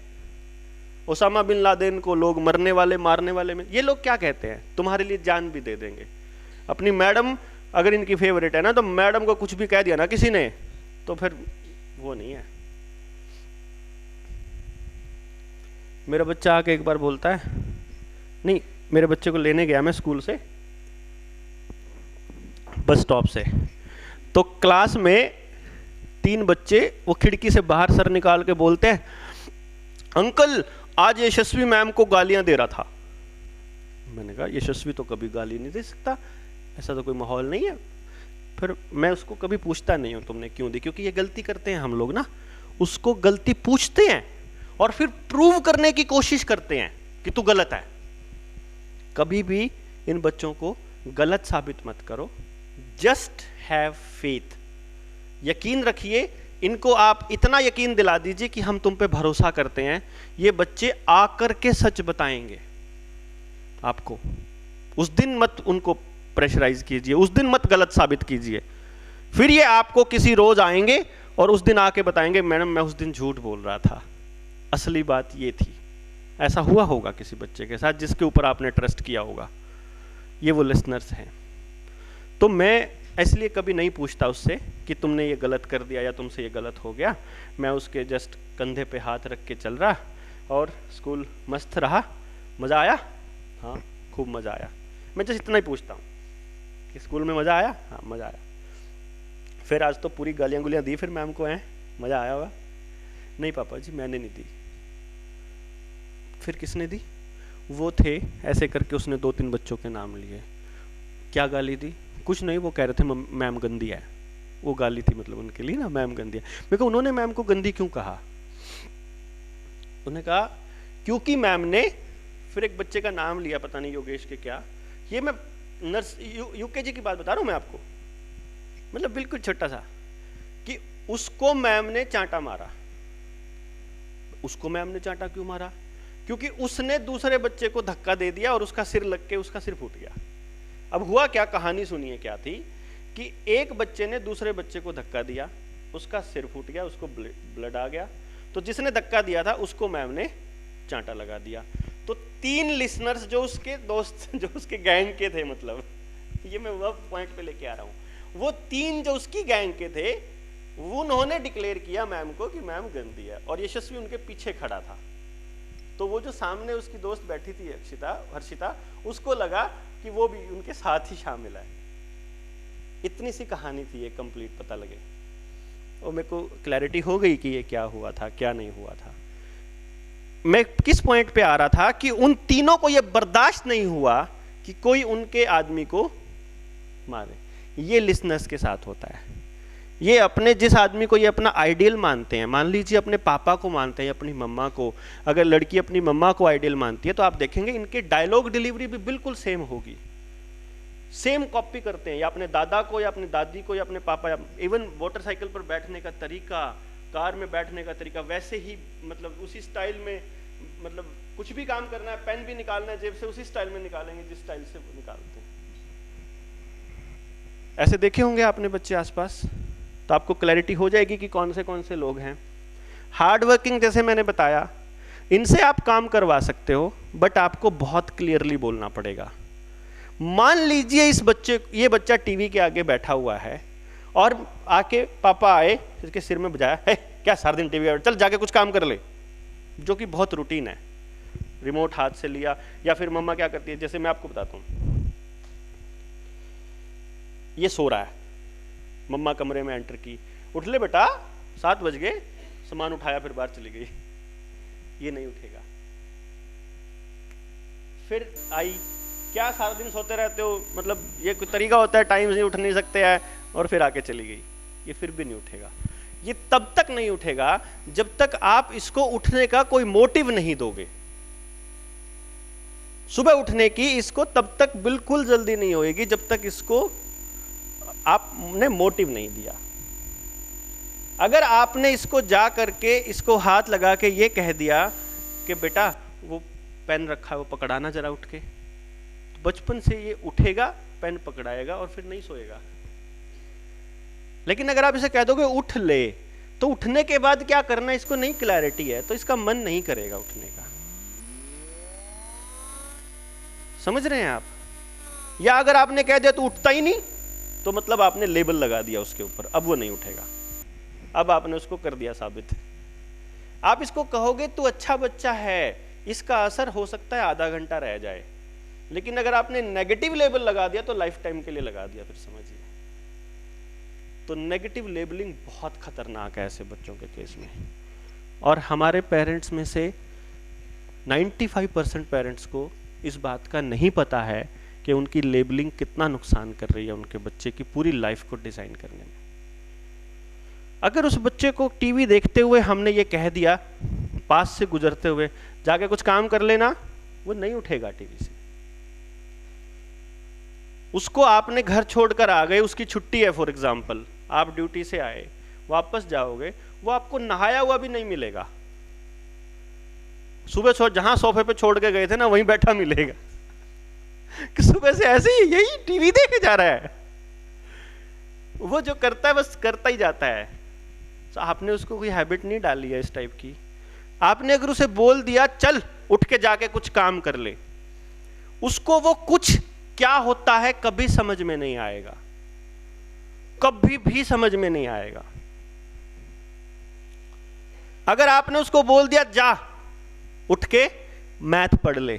ओसामा बिन लादेन को लोग मरने वाले मारने वाले में, ये लोग क्या कहते हैं तुम्हारे लिए जान भी दे देंगे। अपनी मैडम अगर इनकी फेवरेट है ना, तो मैडम को कुछ भी कह दिया ना किसी ने तो फिर वो नहीं है। मेरा बच्चा आके एक बार बोलता है, नहीं मेरे बच्चे को लेने गया मैं स्कूल से बस स्टॉप से, तो क्लास में 3 बच्चे वो खिड़की से बाहर सर निकाल के बोलते हैं अंकल आज यशस्वी मैम को गालियां दे रहा था। मैंने कहा यशस्वी तो कभी गाली नहीं दे सकता, ऐसा तो कोई माहौल नहीं है। फिर मैं उसको कभी पूछता नहीं हूं तुमने क्यों दी, क्योंकि ये गलती करते हैं हम लोग ना, उसको गलती पूछते हैं और फिर प्रूव करने की कोशिश करते हैं कि तू गलत है। कभी भी इन बच्चों को गलत साबित मत करो, जस्ट हैव फेथ, यकीन रखिए। इनको आप इतना यकीन दिला दीजिए कि हम तुम पे भरोसा करते हैं, ये बच्चे आकर के सच बताएंगे आपको। उस दिन मत उनको प्रेशराइज कीजिए, उस दिन मत गलत साबित कीजिए। फिर ये आपको किसी रोज आएंगे और उस दिन आके बताएंगे मैडम मैं उस दिन झूठ बोल रहा था, असली बात ये थी। ऐसा हुआ होगा किसी बच्चे के साथ जिसके ऊपर आपने ट्रस्ट किया होगा। ये वो लिसनर्स हैं। तो मैं इसलिए कभी नहीं पूछता उससे कि तुमने ये गलत कर दिया या तुमसे ये गलत हो गया। मैं उसके जस्ट कंधे पे हाथ रख के चल रहा, और स्कूल मस्त रहा, मज़ा आया, हाँ खूब मज़ा आया। मैं जस्ट इतना ही पूछता हूँ कि स्कूल में मज़ा आया, हाँ मज़ा आया। फिर आज तो पूरी गालियाँ गुलियाँ दी फिर मैम को, हैं मज़ा आया होगा? नहीं पापा जी मैंने नहीं दी। फिर किसने दी? वो थे, ऐसे करके उसने 2-3 बच्चों के नाम लिए। क्या गाली दी? कुछ नहीं, वो कह रहे थे मैम गंदी है। वो गाली थी मतलब उनके लिए ना, मैम गंदी है। मैं कहा उन्होंने मैम को गंदी क्यों कहा? उन्होंने कहा क्योंकि मैम ने, फिर एक बच्चे का नाम लिया, पता नहीं योगेश के क्या, ये मैं यूकेजी की बात बता रहा हूँ मैं आपको, मतलब बिल्कुल छोटा सा, कि उसको मैम ने चांटा मारा। उसको मैम ने चांटा क्यों मारा? क्योंकि उसने दूसरे बच्चे को धक्का दे दिया और उसका सिर लग के उसका सिर फूट गया। अब हुआ क्या, कहानी सुनिए क्या थी, कि एक बच्चे ने दूसरे बच्चे को धक्का दिया, उसका सिर फूट गया, उसको ब्लड आ गया, तो जिसने धक्का दिया था उसको मैम ने चांटा लगा दिया। तो 3 लिसनर्स जो उसके दोस्त, जो उसके गैंग के थे, मतलब ये मैं वो पॉइंट पे लेके आ रहा हूँ, वो 3 जो उसकी गैंग के थे, वो उन्होंने डिक्लेयर किया मैम को कि मैम गंदी है, और यशस्वी उनके पीछे खड़ा था। तो वो जो सामने उसकी दोस्त बैठी थी हर्षिता, उसको लगा कि वो भी उनके साथ ही शामिल है। इतनी सी कहानी थी ये, कंप्लीट पता लगे, और मेरे को क्लैरिटी हो गई कि ये क्या हुआ था क्या नहीं हुआ था। मैं किस पॉइंट पे आ रहा था कि उन तीनों को ये बर्दाश्त नहीं हुआ कि कोई उनके आदमी को मारे। ये लिसनर्स के साथ होता है। ये अपने जिस आदमी को ये अपना आइडियल मानते हैं, मान लीजिए अपने पापा को मानते हैं, अपनी मम्मा को, अगर लड़की अपनी मम्मा को आइडियल मानती है तो आप देखेंगे इनके डायलॉग डिलीवरी भी बिल्कुल सेम होगी, सेम कॉपी करते हैं, या अपने दादा को या अपनी दादी को या अपने पापा, या इवन मोटरसाइकिल पर बैठने का तरीका, कार में बैठने का तरीका वैसे ही, मतलब उसी स्टाइल में, मतलब कुछ भी काम करना है, पेन भी निकालना है जेब से, उसी स्टाइल में निकालेंगे जिस स्टाइल से वो निकालते हैं। ऐसे देखे होंगे आपने बच्चे आसपास, तो आपको क्लैरिटी हो जाएगी कि कौन से लोग हैं। हार्ड वर्किंग, जैसे मैंने बताया, इनसे आप काम करवा सकते हो, बट आपको बहुत क्लियरली बोलना पड़ेगा। मान लीजिए ये बच्चा टीवी के आगे बैठा हुआ है और आके पापा आए, इसके सिर में बजाया, है क्या सारा दिन टीवी, चल जाके कुछ काम कर ले, जो कि बहुत रूटीन है। रिमोट हाथ से लिया, या फिर मम्मा क्या करती है, जैसे मैं आपको बताता हूँ, ये सो रहा है, मम्मा कमरे में एंटर की, उठ ले बेटा 7 बज गए, सामान उठाया फिर बाहर चली गई, ये नहीं उठेगा। फिर आई, क्या सारा दिन सोते रहते हो, मतलब ये कोई तरीका होता है, टाइम से उठ नहीं सकते हैं, और फिर आके चली गई, ये फिर भी नहीं उठेगा। ये तब तक नहीं उठेगा जब तक आप इसको उठने का कोई मोटिव नहीं दोगे। सुबह उठने की इसको तब तक बिल्कुल जल्दी नहीं होएगी जब तक इसको आपने मोटिव नहीं दिया। अगर आपने इसको जा करके इसको हाथ लगा के ये कह दिया कि बेटा वो पेन रखा है वो पकड़ाना जरा उठ के, तो बचपन से ये उठेगा, पेन पकड़ाएगा और फिर नहीं सोएगा। लेकिन अगर आप इसे कह दोगे उठ ले, तो उठने के बाद क्या करना है इसको नहीं क्लैरिटी है, तो इसका मन नहीं करेगा उठने का। समझ रहे हैं आप? या अगर आपने कह दिया तो उठता ही नहीं, तो मतलब आपने लेबल लगा दिया उसके ऊपर, अब वो नहीं उठेगा, अब आपने उसको कर दिया साबित। आप इसको कहोगे तू अच्छा बच्चा है, इसका असर हो सकता है आधा घंटा रह जाए, लेकिन अगर आपने नेगेटिव लेबल लगा दिया तो लाइफ टाइम के लिए लगा दिया, फिर समझिए। तो नेगेटिव लेबलिंग बहुत खतरनाक है ऐसे बच्चों के केस में। और हमारे पेरेंट्स में से 95% पेरेंट्स को इस बात का नहीं पता है कि उनकी लेबलिंग कितना नुकसान कर रही है उनके बच्चे की पूरी लाइफ को डिजाइन करने में। अगर उस बच्चे को टीवी देखते हुए हमने ये कह दिया, पास से गुजरते हुए, जाके कुछ काम कर लेना, वो नहीं उठेगा टीवी से। उसको आपने घर छोड़कर आ गए, उसकी छुट्टी है फॉर एग्जाम्पल, आप ड्यूटी से आए, वापस जाओगे, वो आपको नहाया हुआ भी नहीं मिलेगा। सुबह जहां सोफे पे छोड़ के गए थे ना, वहीं बैठा मिलेगा कि सुबह से ऐसे ही यही टीवी देखे जा रहा है। वो जो करता है बस करता ही जाता है। तो आपने उसको कोई हैबिट नहीं डाली है इस टाइप की। आपने अगर उसे बोल दिया चल उठ के जाके कुछ काम कर ले, उसको वो कुछ क्या होता है कभी समझ में नहीं आएगा, कभी भी समझ में नहीं आएगा। अगर आपने उसको बोल दिया जा उठ के मैथ पढ़ ले,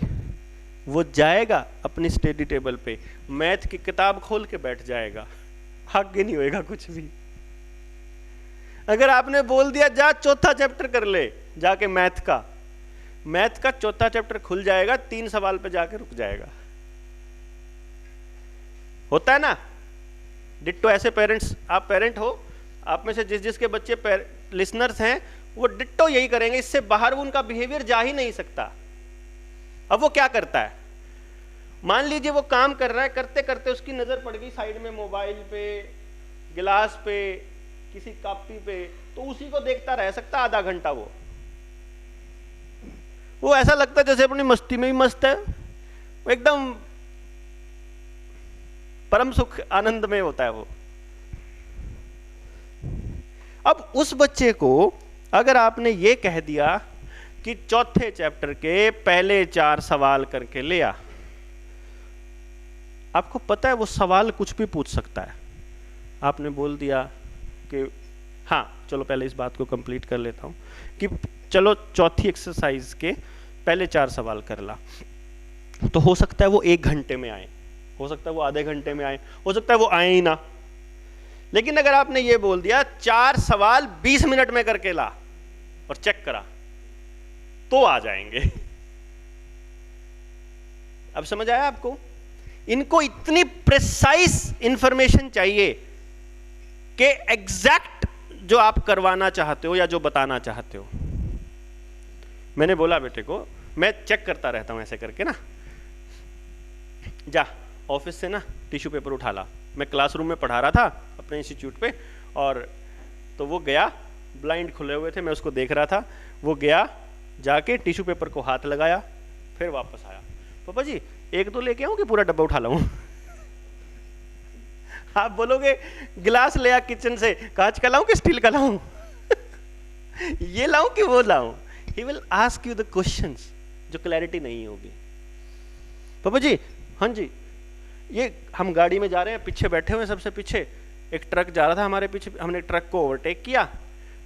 वो जाएगा अपनी स्टडी टेबल पे, मैथ की किताब खोल के बैठ जाएगा, आगे नहीं होएगा कुछ भी। अगर आपने बोल दिया जा चौथा चैप्टर कर ले जाके मैथ का चौथा चैप्टर खुल जाएगा, 3 सवाल पे जाके रुक जाएगा। होता है ना डिट्टो ऐसे पेरेंट्स, आप पेरेंट हो, आप में से जिसके बच्चे लिसनर्स हैं वो डिट्टो यही करेंगे, इससे बाहर वो उनका बिहेवियर जा ही नहीं सकता। अब वो क्या करता है, मान लीजिए वो काम कर रहा है, करते करते उसकी नजर पड़ गई साइड में मोबाइल पे, गिलास पे, किसी कॉपी पे, तो उसी को देखता रह सकता आधा घंटा। वो ऐसा लगता है जैसे अपनी मस्ती में ही मस्त है, वो एकदम परम सुख आनंद में होता है वो। अब उस बच्चे को अगर आपने ये कह दिया कि चौथे चैप्टर के पहले 4 सवाल करके ले आ, आपको पता है वो सवाल कुछ भी पूछ सकता है। आपने बोल दिया कि हाँ चलो पहले इस बात को कंप्लीट कर लेता हूं कि चलो चौथी एक्सरसाइज के पहले 4 सवाल कर ला, तो हो सकता है वो 1 घंटे में आए, हो सकता है वो आधे घंटे में आए, हो सकता है वो आए ही ना। लेकिन अगर आपने ये बोल दिया 4 सवाल 20 मिनट में करके ला और चेक करा, तो आ जाएंगे। अब समझ आया आपको? इनको इतनी प्रिसाइज इंफॉर्मेशन चाहिए कि एग्जैक्ट जो आप करवाना चाहते हो या जो बताना चाहते हो। मैंने बोला बेटे को, मैं चेक करता रहता हूं ऐसे करके ना, जा ऑफिस से ना टिश्यू पेपर उठा ला। मैं क्लासरूम में पढ़ा रहा था अपने इंस्टीट्यूट पे, और तो वो गया, ब्लाइंड खुले हुए थे, मैं उसको देख रहा था, वो गया जाके टिश्यू पेपर को हाथ लगाया, फिर वापस आया, पापा जी 1-2 लेके आऊं कि पूरा डब्बा उठा लाऊं? आप बोलोगे गिलास ले आ किचन से, कांच का लाऊं कि स्टील का लाऊं? ये लाऊं कि वो लाऊं? He will ask you the questions जो क्लैरिटी नहीं होगी। पापा जी हाँ जी, ये हम गाड़ी में जा रहे हैं, पीछे बैठे हुए सबसे पीछे एक ट्रक जा रहा था हमारे पीछे, हमने ट्रक को ओवरटेक किया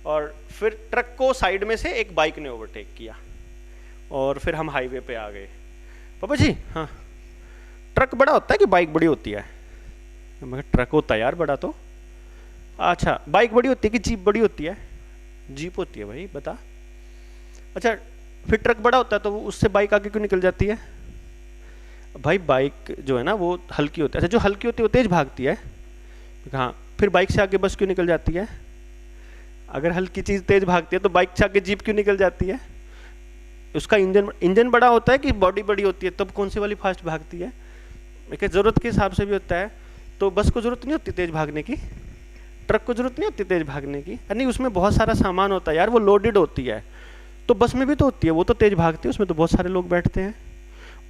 और फिर ट्रक को साइड में से एक बाइक ने ओवरटेक किया और फिर हम हाईवे पे आ गए। पापा जी हाँ, ट्रक बड़ा होता है कि बाइक बड़ी होती है? मैं ट्रक होता है यार बड़ा तो। अच्छा बाइक बड़ी होती है कि जीप बड़ी होती है? जीप होती है भाई, बता। अच्छा फिर ट्रक बड़ा होता है तो उससे बाइक आगे क्यों निकल जाती है? भाई बाइक जो है ना वो हल्की होती है। अच्छा जो हल्की होती है वो तेज भागती है? हाँ, फिर बाइक से आगे बस क्यों निकल जाती है? अगर हल्की चीज तेज भागती है तो बाइक से आगे जीप क्यों निकल जाती है? उसका इंजन बड़ा होता है कि बॉडी बड़ी होती है, तब कौन सी वाली फास्ट भागती है? जरूरत के हिसाब से भी होता है। तो बस को जरूरत नहीं होती तेज भागने की, ट्रक को जरूरत नहीं होती तेज भागने की। नहीं, उसमें बहुत सारा सामान होता है यार, वो लोडेड होती है। तो बस में भी तो होती है, वो तो तेज भागती है, उसमें तो बहुत सारे लोग बैठते हैं।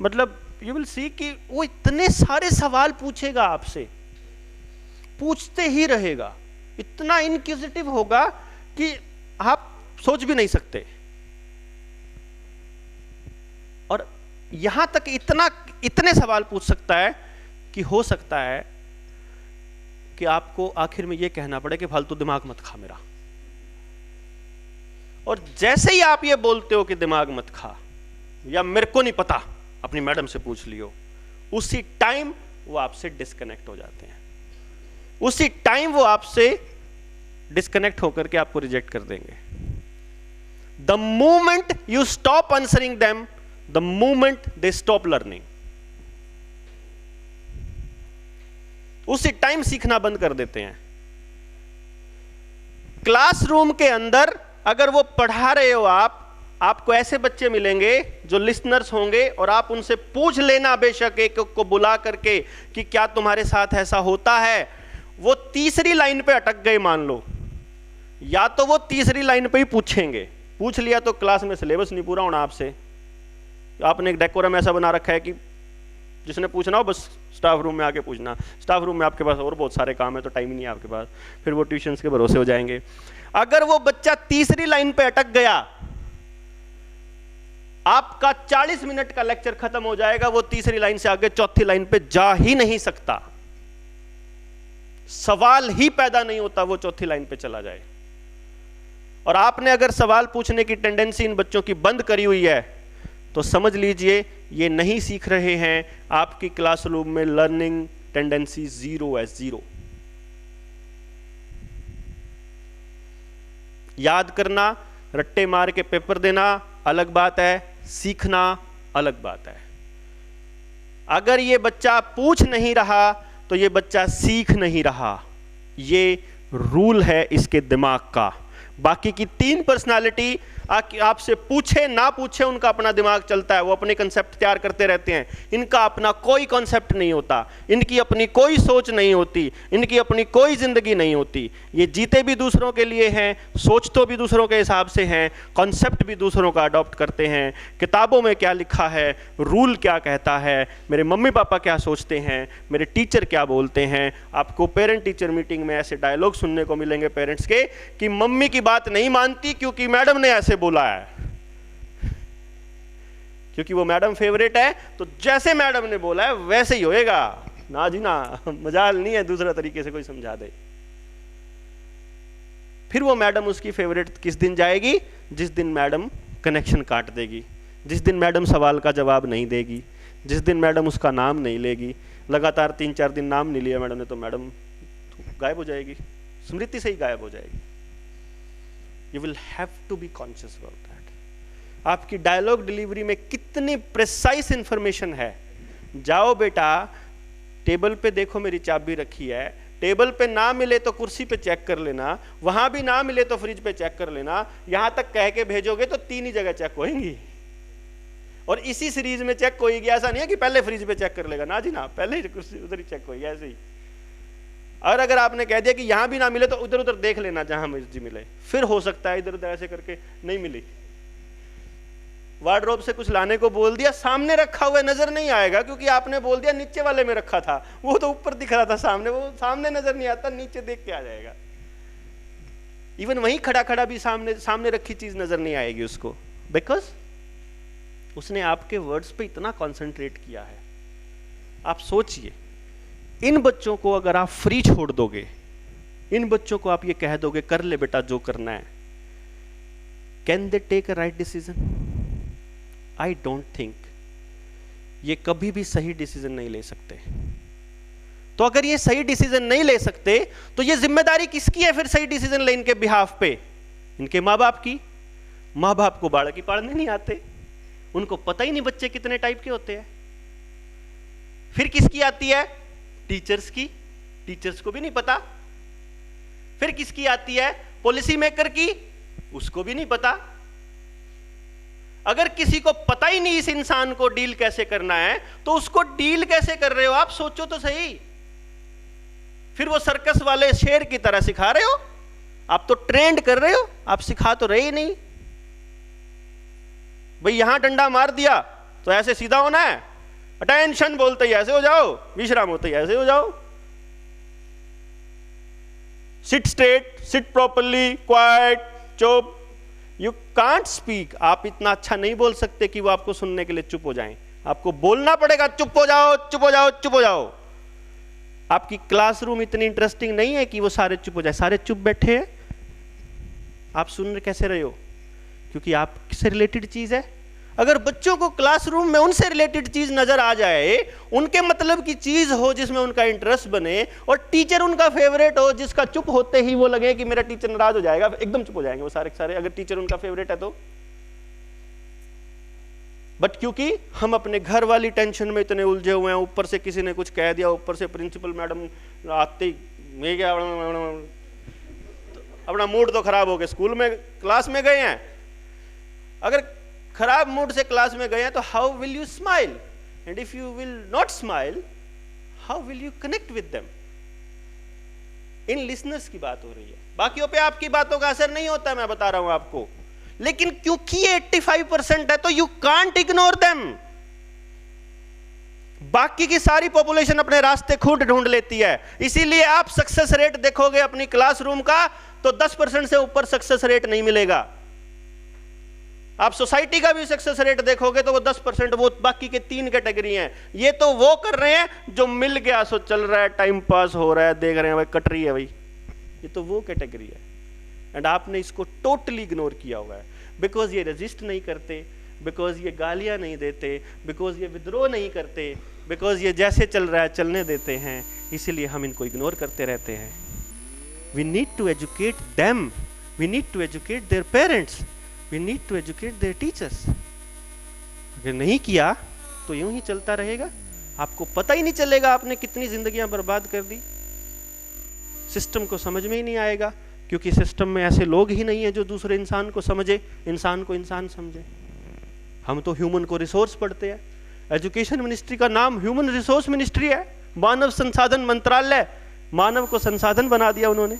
मतलब यू विल सी कि वो इतने सारे सवाल पूछेगा आपसे, पूछते ही रहेगा, इतना इनक्विजिटिव होगा कि आप सोच भी नहीं सकते। और यहां तक इतने सवाल पूछ सकता है कि हो सकता है कि आपको आखिर में यह कहना पड़े कि फालतू दिमाग मत खा मेरा। और जैसे ही आप ये बोलते हो कि दिमाग मत खा या मेरे को नहीं पता, अपनी मैडम से पूछ लियो, उसी टाइम वो आपसे डिस्कनेक्ट हो जाते हैं। उसी टाइम वो आपसे डिस्कनेक्ट होकर के आपको रिजेक्ट कर देंगे। The moment you stop answering them, the moment they stop learning. उसी टाइम सीखना बंद कर देते हैं। क्लासरूम के अंदर अगर वो पढ़ा रहे हो आपको ऐसे बच्चे मिलेंगे जो लिसनर्स होंगे और आप उनसे पूछ लेना बेशक एक को बुला करके कि क्या तुम्हारे साथ ऐसा होता है। वो तीसरी लाइन पे अटक गए मान लो, या तो वो तीसरी लाइन पे ही पूछेंगे, पूछ लिया तो क्लास में सिलेबस नहीं पूरा होना आपसे। आपने एक डेकोरम ऐसा बना रखा है कि जिसने पूछना हो बस स्टाफ रूम में आके पूछना। स्टाफ रूम में आपके पास और बहुत सारे काम है तो टाइम ही नहीं है आपके पास, फिर वो ट्यूशंस के भरोसे हो जाएंगे। अगर वो बच्चा तीसरी लाइन पे अटक गया आपका 40 मिनट का लेक्चर खत्म हो जाएगा, वो तीसरी लाइन से आगे चौथी लाइन पे जा ही नहीं सकता, सवाल ही पैदा नहीं होता वो चौथी लाइन पे चला जाए। और आपने अगर सवाल पूछने की टेंडेंसी इन बच्चों की बंद करी हुई है तो समझ लीजिए ये नहीं सीख रहे हैं, आपकी क्लासरूम में लर्निंग टेंडेंसी 0 याद करना, रट्टे मार के पेपर देना अलग बात है, सीखना अलग बात है। अगर ये बच्चा पूछ नहीं रहा तो ये बच्चा सीख नहीं रहा, ये रूल है इसके दिमाग का। बाकी की 3 पर्सनालिटी आपसे पूछे ना पूछे उनका अपना दिमाग चलता है, वो अपने कंसेप्ट तैयार करते रहते हैं, इनका अपना कोई कॉन्सेप्ट नहीं होता, इनकी अपनी कोई सोच नहीं होती, इनकी अपनी कोई जिंदगी नहीं होती। ये जीते भी दूसरों के लिए हैं, सोच तो भी दूसरों के हिसाब से हैं, कॉन्सेप्ट भी दूसरों का अडॉप्ट करते हैं, किताबों में क्या लिखा है, रूल क्या कहता है, मेरे मम्मी पापा क्या सोचते हैं, मेरे टीचर क्या बोलते हैं। आपको पेरेंट टीचर मीटिंग में ऐसे डायलॉग सुनने को मिलेंगे पेरेंट्स के कि मम्मी की बात नहीं मानती क्योंकि मैडम ने ऐसे बोला है, क्योंकि वो मैडम फेवरेट है तो जैसे मैडम ने बोला है वैसे ही होएगा। ना जी ना, मजाल नहीं है, दूसरा तरीके से कोई समझा दे। फिर वो मैडम उसकी फेवरेट किस दिन जाएगी? जिस दिन मैडम कनेक्शन काट देगी, जिस दिन मैडम सवाल का जवाब नहीं देगी, जिस दिन मैडम उसका नाम नहीं लेगी। लगातार 3-4 दिन नाम नहीं लिया मैडम ने तो मैडम गायब हो जाएगी, स्मृति से ही गायब हो जाएगी। You will have to be conscious about that. आपकी डायलॉग डिलीवरी में कितनी प्रिसाइज इंफॉर्मेशन है। जाओ बेटा, टेबल पे देखो मेरी चाबी रखी है, टेबल पे ना मिले तो कुर्सी पे चेक कर लेना, वहां भी ना मिले तो फ्रिज पे चेक कर लेना, यहां तक कह के भेजोगे तो 3 ही जगह चेक होएंगी और इसी सीरीज में चेक होएगी। ऐसा नहीं है कि पहले फ्रिज पे चेक कर लेगा, ना जी ना, पहले ही कुर्सी उधर ही चेक होएगी, ऐसे ही। और अगर आपने कह दिया कि यहां भी ना मिले तो उधर उधर देख लेना जहां मर्जी मिले, फिर हो सकता है इधर उधर ऐसे करके नहीं मिली। वार्डरोब से कुछ लाने को बोल दिया, सामने रखा हुआ नजर नहीं आएगा क्योंकि आपने बोल दिया नीचे वाले में रखा था, वो तो ऊपर दिख रहा था सामने, वो सामने नजर नहीं आता, नीचे देख के आ जाएगा। इवन वहीं खड़ा खड़ा भी सामने रखी चीज नजर नहीं आएगी उसको, बिकॉज उसने आपके वर्ड्स पे इतना कॉन्सेंट्रेट किया है। आप सोचिए, इन बच्चों को अगर आप फ्री छोड़ दोगे, इन बच्चों को आप ये कह दोगे कर ले बेटा जो करना है, can they take a right decision? I don't think. ये कभी भी सही डिसीजन नहीं ले सकते। तो अगर ये सही डिसीजन नहीं ले सकते तो ये जिम्मेदारी किसकी है फिर सही डिसीजन लेने के बिहाफ पे? इनके माँ बाप की। माँ बाप को बालक ही पढ़ने नहीं आते, उनको पता ही नहीं बच्चे कितने टाइप के होते हैं। फिर किसकी आती है? टीचर्स की। टीचर्स को भी नहीं पता। फिर किसकी आती है? पॉलिसी मेकर की। उसको भी नहीं पता। अगर किसी को पता ही नहीं इस इंसान को डील कैसे करना है तो उसको डील कैसे कर रहे हो आप? सोचो तो सही। फिर वो सर्कस वाले शेर की तरह सिखा रहे हो? आप तो ट्रेंड कर रहे हो, आप सिखा तो रहे ही नहीं। भाई यहां डंडा मार दिया तो ऐसे सीधा होना है, अटेंशन बोलते ही ऐसे हो जाओ, विश्राम होते ही ऐसे हो जाओ, sit straight, sit properly, quiet, चुप। You can't speak. आप इतना अच्छा नहीं बोल सकते कि वो आपको सुनने के लिए चुप हो जाएं। आपको बोलना पड़ेगा चुप हो जाओ, चुप हो जाओ, चुप हो जाओ। आपकी क्लासरूम इतनी इंटरेस्टिंग नहीं है कि वो सारे चुप हो जाए। सारे चुप बैठे हैं, आप सुन कैसे रहे हो? क्योंकि आपसे रिलेटेड चीज है। अगर बच्चों को क्लासरूम में उनसे रिलेटेड चीज नजर आ जाए, उनके मतलब की चीज हो जिसमें उनका इंटरेस्ट बने, और टीचर उनका फेवरेट हो जिसका चुप होते ही वो लगे कि मेरा टीचर नाराज हो जाएगा, एकदम चुप हो जाएंगे वो सारे सारे, अगर टीचर उनका फेवरेट है तो। बट क्योंकि हम अपने घर वाली टेंशन में इतने उलझे हुए हैं, ऊपर से किसी ने कुछ कह दिया, ऊपर से प्रिंसिपल मैडम आते ही मैं क्या, अपना मूड तो खराब हो गया। स्कूल में क्लास में गए हैं, अगर खराब मूड से क्लास में गए हैं तो how will you smile? And if you will not smile, how will you connect with them? In listeners की बात हो रही है, बाकियों पे आपकी बातों का असर नहीं होता, मैं बता रहा हूं आपको। लेकिन क्योंकि ये 85% है तो यू कांट इग्नोर देम। बाकी की सारी पॉपुलेशन अपने रास्ते खुद ढूंढ लेती है। इसीलिए आप सक्सेस रेट देखोगे अपनी क्लासरूम का तो 10% से ऊपर सक्सेस रेट नहीं मिलेगा। आप सोसाइटी का भी सक्सेस रेट देखोगे तो वो 10%, वो बाकी के 3 कैटेगरी हैं। ये तो वो कर रहे हैं जो मिल गया सो चल रहा है, टाइम पास हो रहा है, देख रहे हैं भाई कट रही है भाई, ये तो वो कैटेगरी है। एंड आपने इसको टोटली इग्नोर किया हुआ है, बिकॉज ये रजिस्ट नहीं करते, बिकॉज ये गालियां नहीं देते, बिकॉज ये विद्रोह नहीं करते, बिकॉज ये जैसे चल रहा है चलने देते हैं, इसीलिए हम इनको इग्नोर करते रहते हैं। We need to educate them, we need to educate their parents, we need to educate their teachers. अगर नहीं किया तो यूं ही चलता रहेगा, आपको पता ही नहीं चलेगा आपने कितनी जिंदगियां बर्बाद कर दी। सिस्टम को समझ में ही नहीं आएगा, क्योंकि सिस्टम में ऐसे लोग ही नहीं है जो दूसरे इंसान को समझे, इंसान को इंसान समझे। हम तो ह्यूमन को रिसोर्स पढ़ते हैं। एजुकेशन मिनिस्ट्री का नाम ह्यूमन रिसोर्स मिनिस्ट्री है, मानव संसाधन मंत्रालय। मानव को संसाधन बना दिया उन्होंने,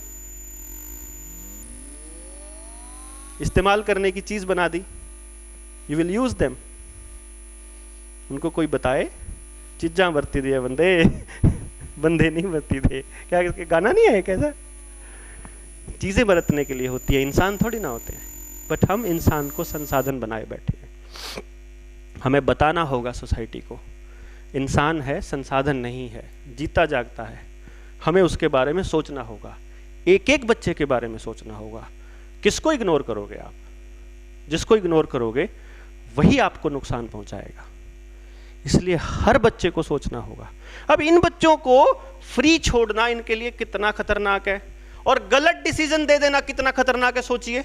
इस्तेमाल करने की चीज बना दी। You will use them. उनको कोई बताए चीजा बरती दिया बंदे बंदे नहीं बरती थे, क्या इसके गाना नहीं है कैसा? चीजें बरतने के लिए होती है, इंसान थोड़ी ना होते हैं। बट हम इंसान को संसाधन बनाए बैठे हैं। हमें बताना होगा सोसाइटी को, इंसान है, संसाधन नहीं है, जीता जागता है। हमें उसके बारे में सोचना होगा, एक एक बच्चे के बारे में सोचना होगा। किसको इग्नोर करोगे आप? जिसको इग्नोर करोगे वही आपको नुकसान पहुंचाएगा। इसलिए हर बच्चे को सोचना होगा। अब इन बच्चों को फ्री छोड़ना इनके लिए कितना खतरनाक है, और गलत डिसीजन दे देना कितना खतरनाक है, सोचिए।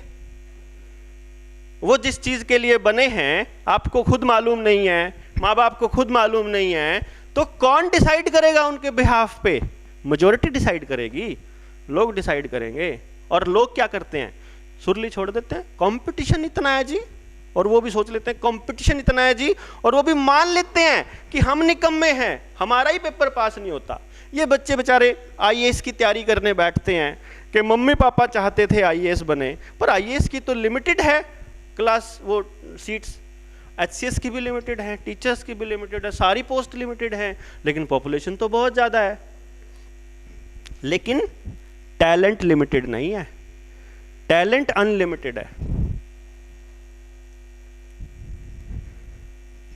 वो जिस चीज के लिए बने हैं आपको खुद मालूम नहीं है, माँ बाप को खुद मालूम नहीं है, तो कौन डिसाइड करेगा उनके बिहाफ पे? मेजोरिटी डिसाइड करेगी, लोग डिसाइड करेंगे। और लोग क्या करते हैं? सुरली छोड़ देते हैं, कंपटीशन इतना है जी, और वो भी सोच लेते हैं कंपटीशन इतना है जी, और वो भी मान लेते हैं कि हम निकम्मे हैं, हमारा ही पेपर पास नहीं होता। ये बच्चे बेचारे आईएएस की तैयारी करने बैठते हैं कि मम्मी पापा चाहते थे आईएएस बने, पर आईएएस की तो लिमिटेड है क्लास, वो सीट्स, एचसीएस की भी लिमिटेड है, टीचर्स की भी लिमिटेड है, सारी पोस्ट लिमिटेड है, लेकिन पॉपुलेशन तो बहुत ज़्यादा है। लेकिन टैलेंट लिमिटेड नहीं है, टैलेंट अनलिमिटेड है।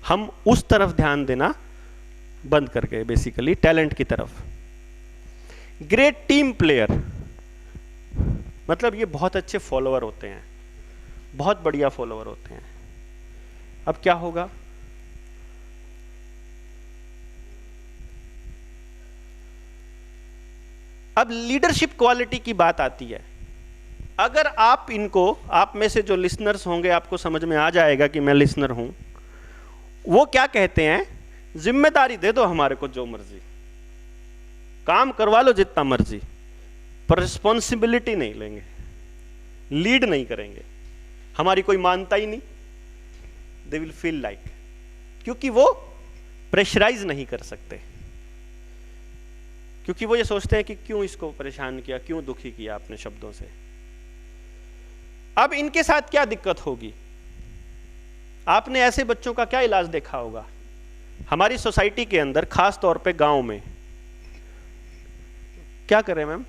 हम उस तरफ ध्यान देना बंद कर गए, बेसिकली टैलेंट की तरफ। ग्रेट टीम प्लेयर मतलब ये बहुत अच्छे फॉलोअर होते हैं, बहुत बढ़िया फॉलोअर होते हैं। अब क्या होगा? अब लीडरशिप क्वालिटी की बात आती है। अगर आप इनको, आप में से जो लिसनर्स होंगे आपको समझ में आ जाएगा कि मैं लिसनर हूं, वो क्या कहते हैं? जिम्मेदारी दे दो हमारे को जो मर्जी, काम करवा लो जितना मर्जी, पर रिस्पॉन्सिबिलिटी नहीं लेंगे, लीड नहीं करेंगे, हमारी कोई मानता ही नहीं। दे विल फील लाइक, क्योंकि वो प्रेशराइज नहीं कर सकते, क्योंकि वो ये सोचते हैं कि क्यों इसको परेशान किया, क्यों दुखी किया अपने शब्दों से। अब इनके साथ क्या दिक्कत होगी? आपने ऐसे बच्चों का क्या इलाज देखा होगा हमारी सोसाइटी के अंदर, खास तौर पे गांव में? क्या करें मैम?